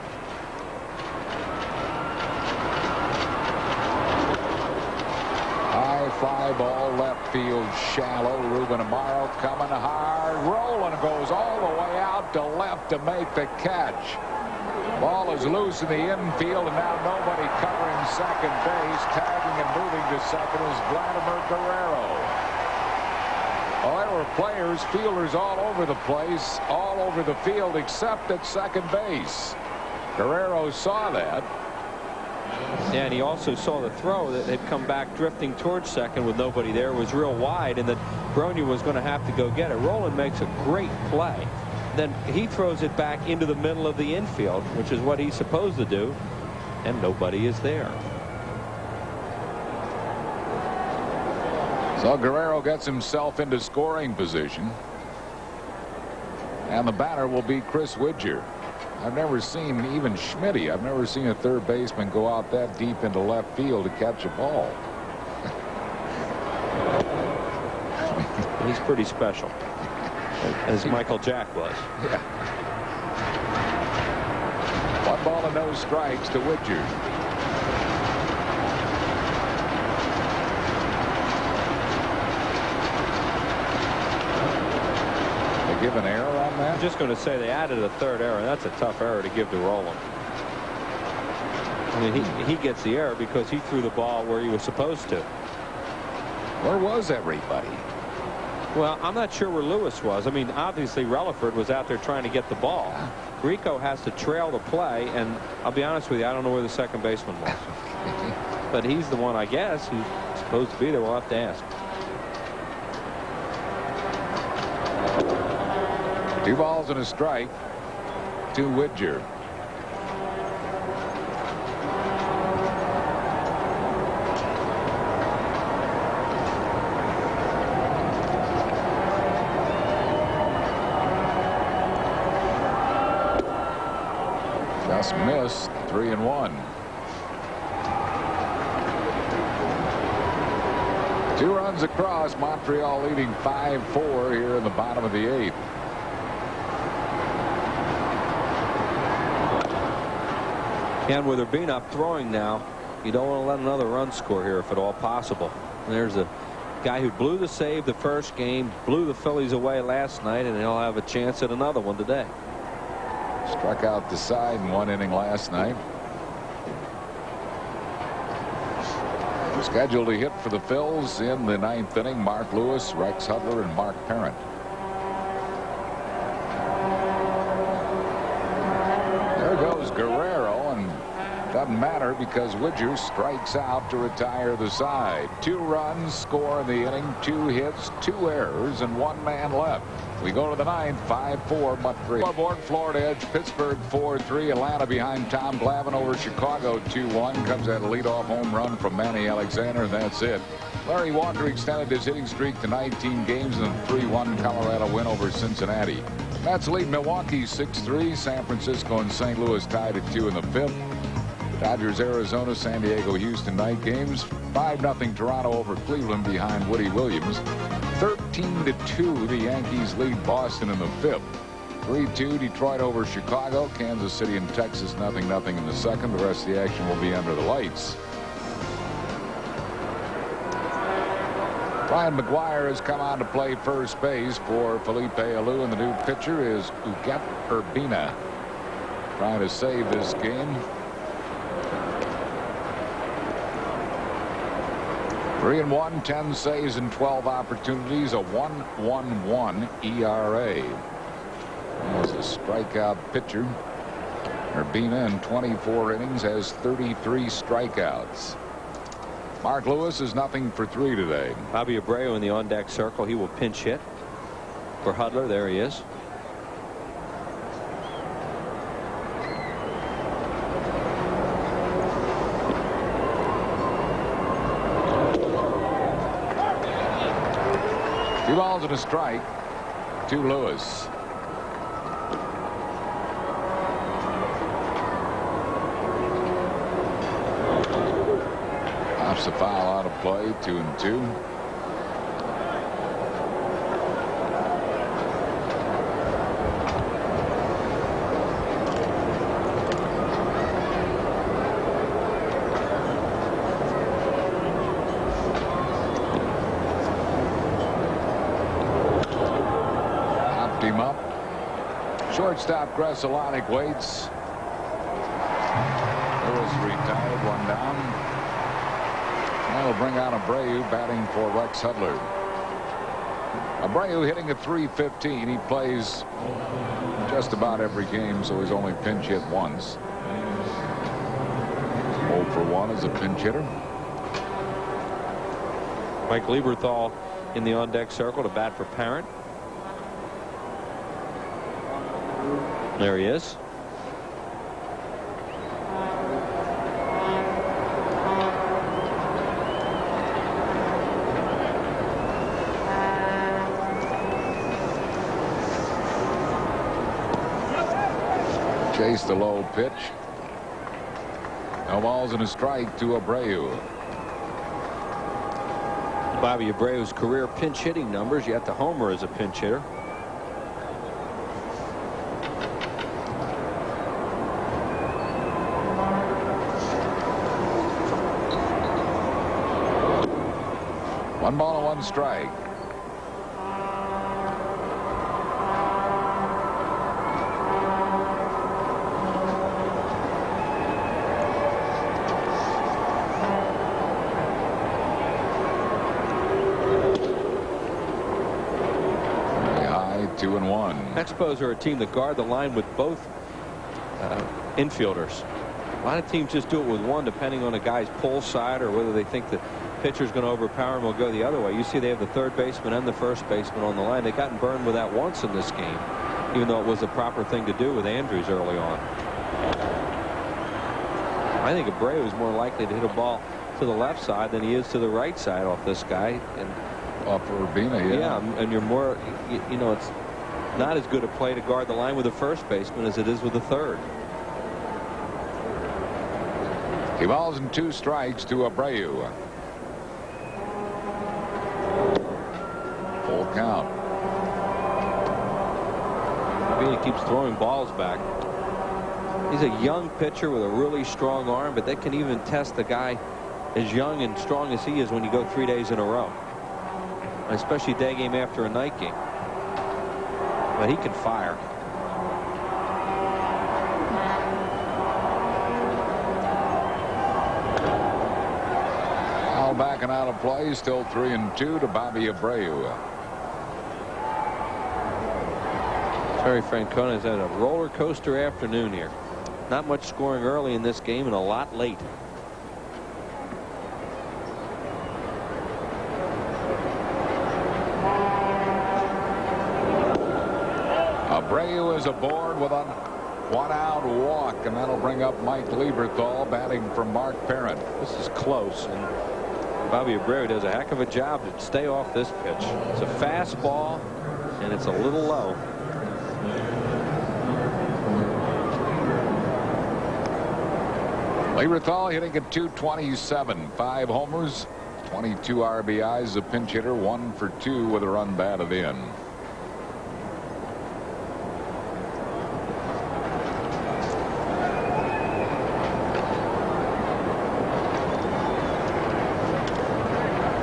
ball left field shallow. Ruben Amaro coming hard, rolling, goes all the way out to left to make the catch. Ball is loose in the infield, and now nobody covering second base. Tagging and moving to second is VLADIMIR GUERRERO. Well, there were players, fielders all over the place, all over the field, except at second base. Guerrero saw that. Yeah, and he also saw the throw that had come back drifting towards second with nobody there. It was real wide, and that Brony was going to have to go get it. Roland makes a great play. Then he throws it back into the middle of the infield, which is what he's supposed to do, and nobody is there. So Guerrero gets himself into scoring position, and the batter will be Chris Widger. I've never seen, even Schmitty, I've never seen a third baseman go out that deep into left field to catch a ball. He's pretty special, as Michael Jack was. Yeah. 1 ball and no strikes to Widger. They give an error on that? I'm just going to say they added a third error. That's a tough error to give to Roland. I mean, he gets the error because he threw the ball where he was supposed to. Where was everybody? Well, I'm not sure where Lewis was. I mean, obviously Relaford was out there trying to get the ball. Grieco has to trail the play, and I'll be honest with you, I don't know where the second baseman was. But he's the one, I guess, who's supposed to be there. We'll have to ask. 2 balls and a strike to Widger. Just missed. 3-1. 2 runs across. Montreal leading 5-4 here in the bottom of the 8th. And with Urbina throwing now, you don't want to let another run score here if at all possible. And there's a guy who blew the save the first game, blew the Phillies away last night, and he'll have a chance at another one today. Struck out the side in 1 inning last night. Scheduled to hit for the Phils in the 9th inning, Mark Lewis, Rex Hudler, and Mark Parent. There goes Guerrero, and doesn't matter because Widger strikes out to retire the side. 2 runs score in the inning, 2 hits, 2 errors, and 1 man left. We go to the 9th, 5-4, Montreal. Scoreboard, Florida edge, Pittsburgh 4-3. Atlanta behind Tom Glavine over Chicago 2-1. Comes at a leadoff home run from Manny Alexander, and that's it. Larry Walker extended his hitting streak to 19 games in a 3-1 Colorado win over Cincinnati. Mets lead Milwaukee 6-3. San Francisco and St. Louis tied at 2 in the 5th. Dodgers, Arizona, San Diego, Houston night games. 5-0 Toronto over Cleveland behind Woody Williams. 13-2 the Yankees lead Boston in the 5th. 3-2 Detroit over Chicago. Kansas City and Texas 0-0 in the 2nd. The rest of the action will be under the lights. Brian McGuire has come on to play first base for Felipe Alou, and the new pitcher is Uguet Urbina, trying to save this game. 3-1, 10 saves and 12 opportunities, a 1.11 ERA. He was a strikeout pitcher. Urbina in 24 innings has 33 strikeouts. Mark Lewis is 0 for 3 today. Bobby Abreu in the on-deck circle. He will pinch hit for Hudler. There he is. Two balls and a strike to Lewis. Pops the foul out of play. 2-2. Shortstop Gresalonic waits. Lewis retired, one down. Now we'll bring out Abreu batting for Rex Hudler. Abreu hitting at .315. He plays just about every game, so he's only pinch hit once. 0 for 1 as a pinch hitter. Mike Lieberthal in the on-deck circle to bat for Parent. There he is. Chase the low pitch. No balls and a strike to Abreu. Bobby Abreu's career pinch hitting numbers, yet the homer as a pinch hitter. One ball and one strike. Expos are a team that guard the line with both infielders. A lot of teams just do it with one, depending on a guy's pull side or whether they think the pitcher's going to overpower him or go the other way. You see they have the third baseman and the first baseman on the line. They've gotten burned with that once in this game, even though it was the proper thing to do with Andrews early on. I think Abreu is more likely to hit a ball to the left side than he is to the right side off this guy. And off Urbina, yeah, and you're more, you know, it's not as good a play to guard the line with the first baseman as it is with the third. 2 balls and 2 strikes to Abreu. Full count. Urbina keeps throwing balls back. He's a young pitcher with a really strong arm, but that can even test the guy as young and strong as he is when you go 3 days in a row, especially day game after a night game. But he can fire. Foul back and out of play. Still 3-2 to Bobby Abreu. Terry Francona has had a roller coaster afternoon here. Not much scoring early in this game and a lot late. Abreu is aboard with a 1-out walk, and that'll bring up Mike Lieberthal batting for Mark Parent. This is close, and Bobby Abreu does a heck of a job to stay off this pitch. It's a fastball, and it's a little low. Lieberthal hitting at .227, 5 homers, 22 RBIs, a pinch hitter, 1 for 2 with a run batted in.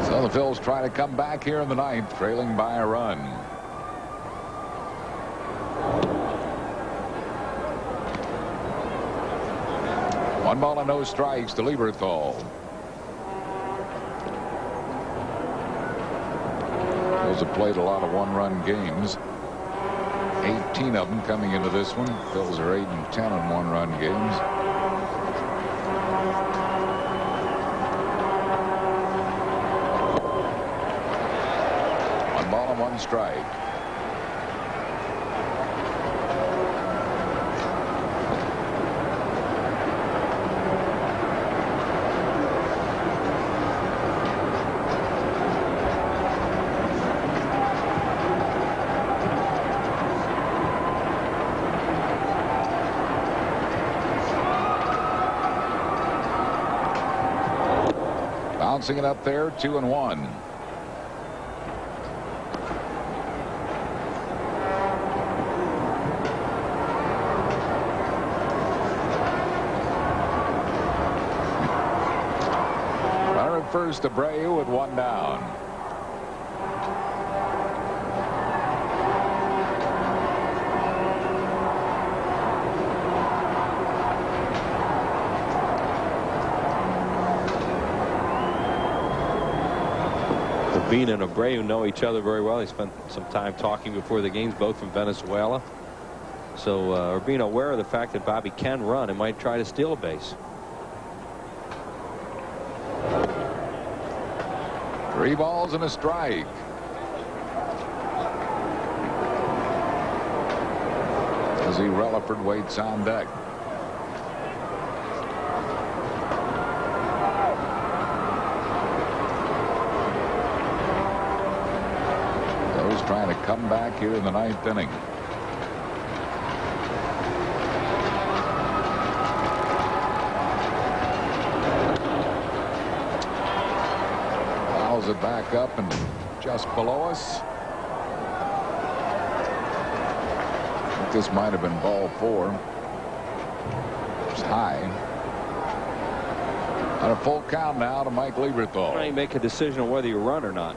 So the Phils try to come back here in the ninth, trailing by a run. One ball and no strikes to Lieberthal. Phils have played a lot of one-run games. 18 of them coming into this one. Phils are 8-10 in one-run games. One ball and one strike. Bouncing it up there, 2-1. Runner at first, Abreu with 1 down. Urbina and Abreu know each other very well. They spent some time talking before the games, both from Venezuela. So Urbina aware of the fact that Bobby can run and might try to steal a base. 3 balls and a strike. Desi Relaford waits on deck. Those trying to come back here in the 9th inning. Fouls it back up and just below us. This might have been ball 4. It's high. On a full count now to Mike Lieberthal. Trying to make a decision on whether you run or not.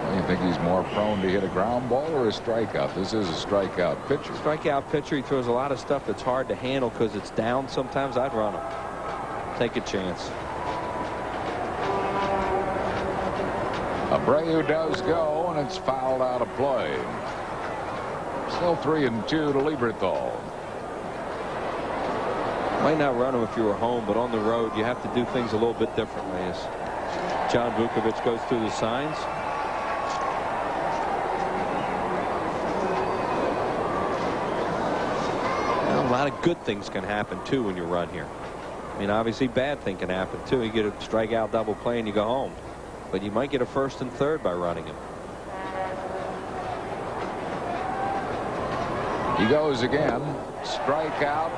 Well, you think he's more prone to hit a ground ball or a strikeout? This is a strikeout pitcher. Strikeout pitcher. He throws a lot of stuff that's hard to handle because it's down. Sometimes I'd run him. Take a chance. Abreu does go, and it's fouled out of play. Still 3-2 to Lieberthal. Might not run him if you were home, but on the road you have to do things a little bit differently. As John Vukovich goes through the signs. Well, a lot of good things can happen too when you run here. I mean, obviously bad thing can happen too. You get a strikeout double play and you go home. But you might get a 1st and 3rd by running him. He goes again. Strikeout.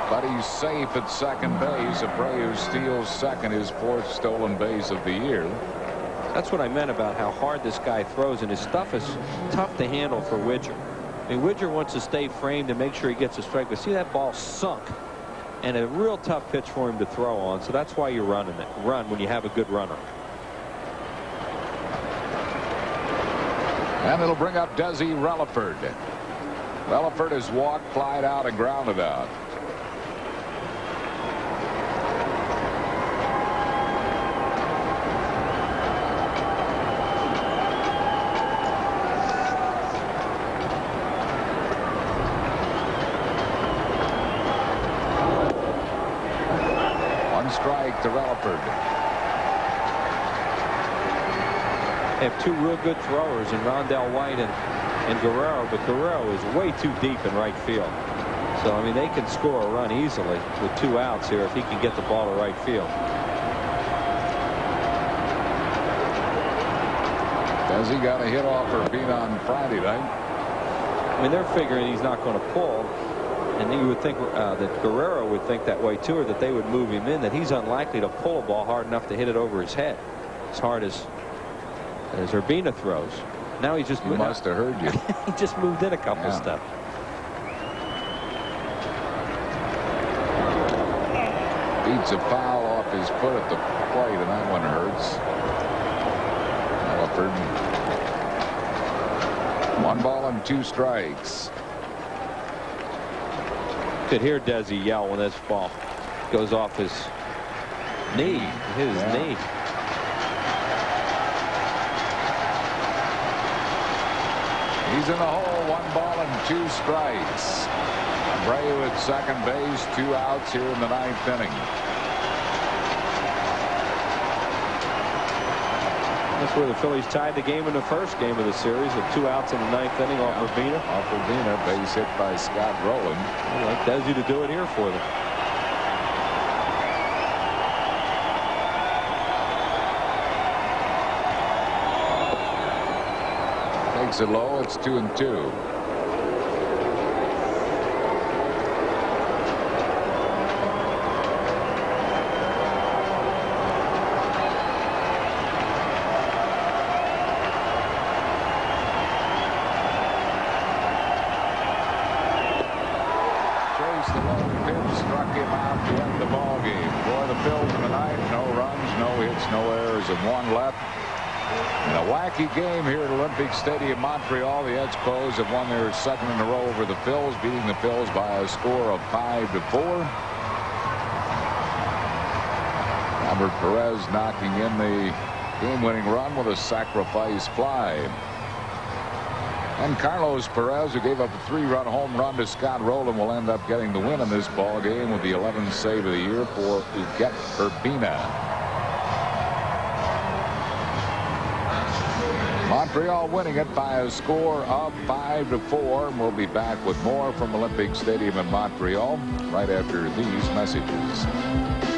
But he's safe at second base. Abreu steals second, his 4th stolen base of the year. That's what I meant about how hard this guy throws, and his stuff is tough to handle for Widger. I mean, Widger wants to stay framed and make sure he gets a strike, but see that ball sunk, and a real tough pitch for him to throw on. So that's why you're running it. Run when you have a good runner. And it'll bring up Desi Relaford. Relaford has walked, flied out, and grounded out. One strike to Relaford. They have 2 real good throwers in Rondell White and Guerrero, but Guerrero is way too deep in right field. So, I mean, they can score a run easily with 2 outs here if he can get the ball to right field. Does he got a hit off Urbina on Friday night? I mean, they're figuring he's not going to pull, and you would think that Guerrero would think that way too, or that they would move him in, that he's unlikely to pull a ball hard enough to hit it over his head as hard as Urbina throws. Now he's just must have heard you. He just moved in a couple steps. Beats a foul off his foot at the plate, and that one hurts. Relaford. 1 ball and 2 strikes. Could hear Desi yell when this ball goes off his knee. His knee. He's in the hole. 1 ball and 2 strikes. Abreu at second base. 2 outs here in the 9th inning. That's where the Phillies tied the game in the first game of the series with 2 outs in the 9th inning off Urbina. Off Urbina, base hit by Scott Rowland. I'd like Desi to do it here for them. Takes it low. It's 2-2. And 1 left. In a wacky game here at Olympic Stadium, Montreal, the Expos have won their 2nd in a row over the Phils, beating the Phils by a score of 5-4. Albert Perez knocking in the game-winning run with a sacrifice fly. And Carlos Perez, who gave up a 3-run home run to Scott Rowland, will end up getting the win in this ball game with the 11th save of the year for Urbina. Montreal winning it by a score of 5-4. And we'll be back with more from Olympic Stadium in Montreal right after these messages.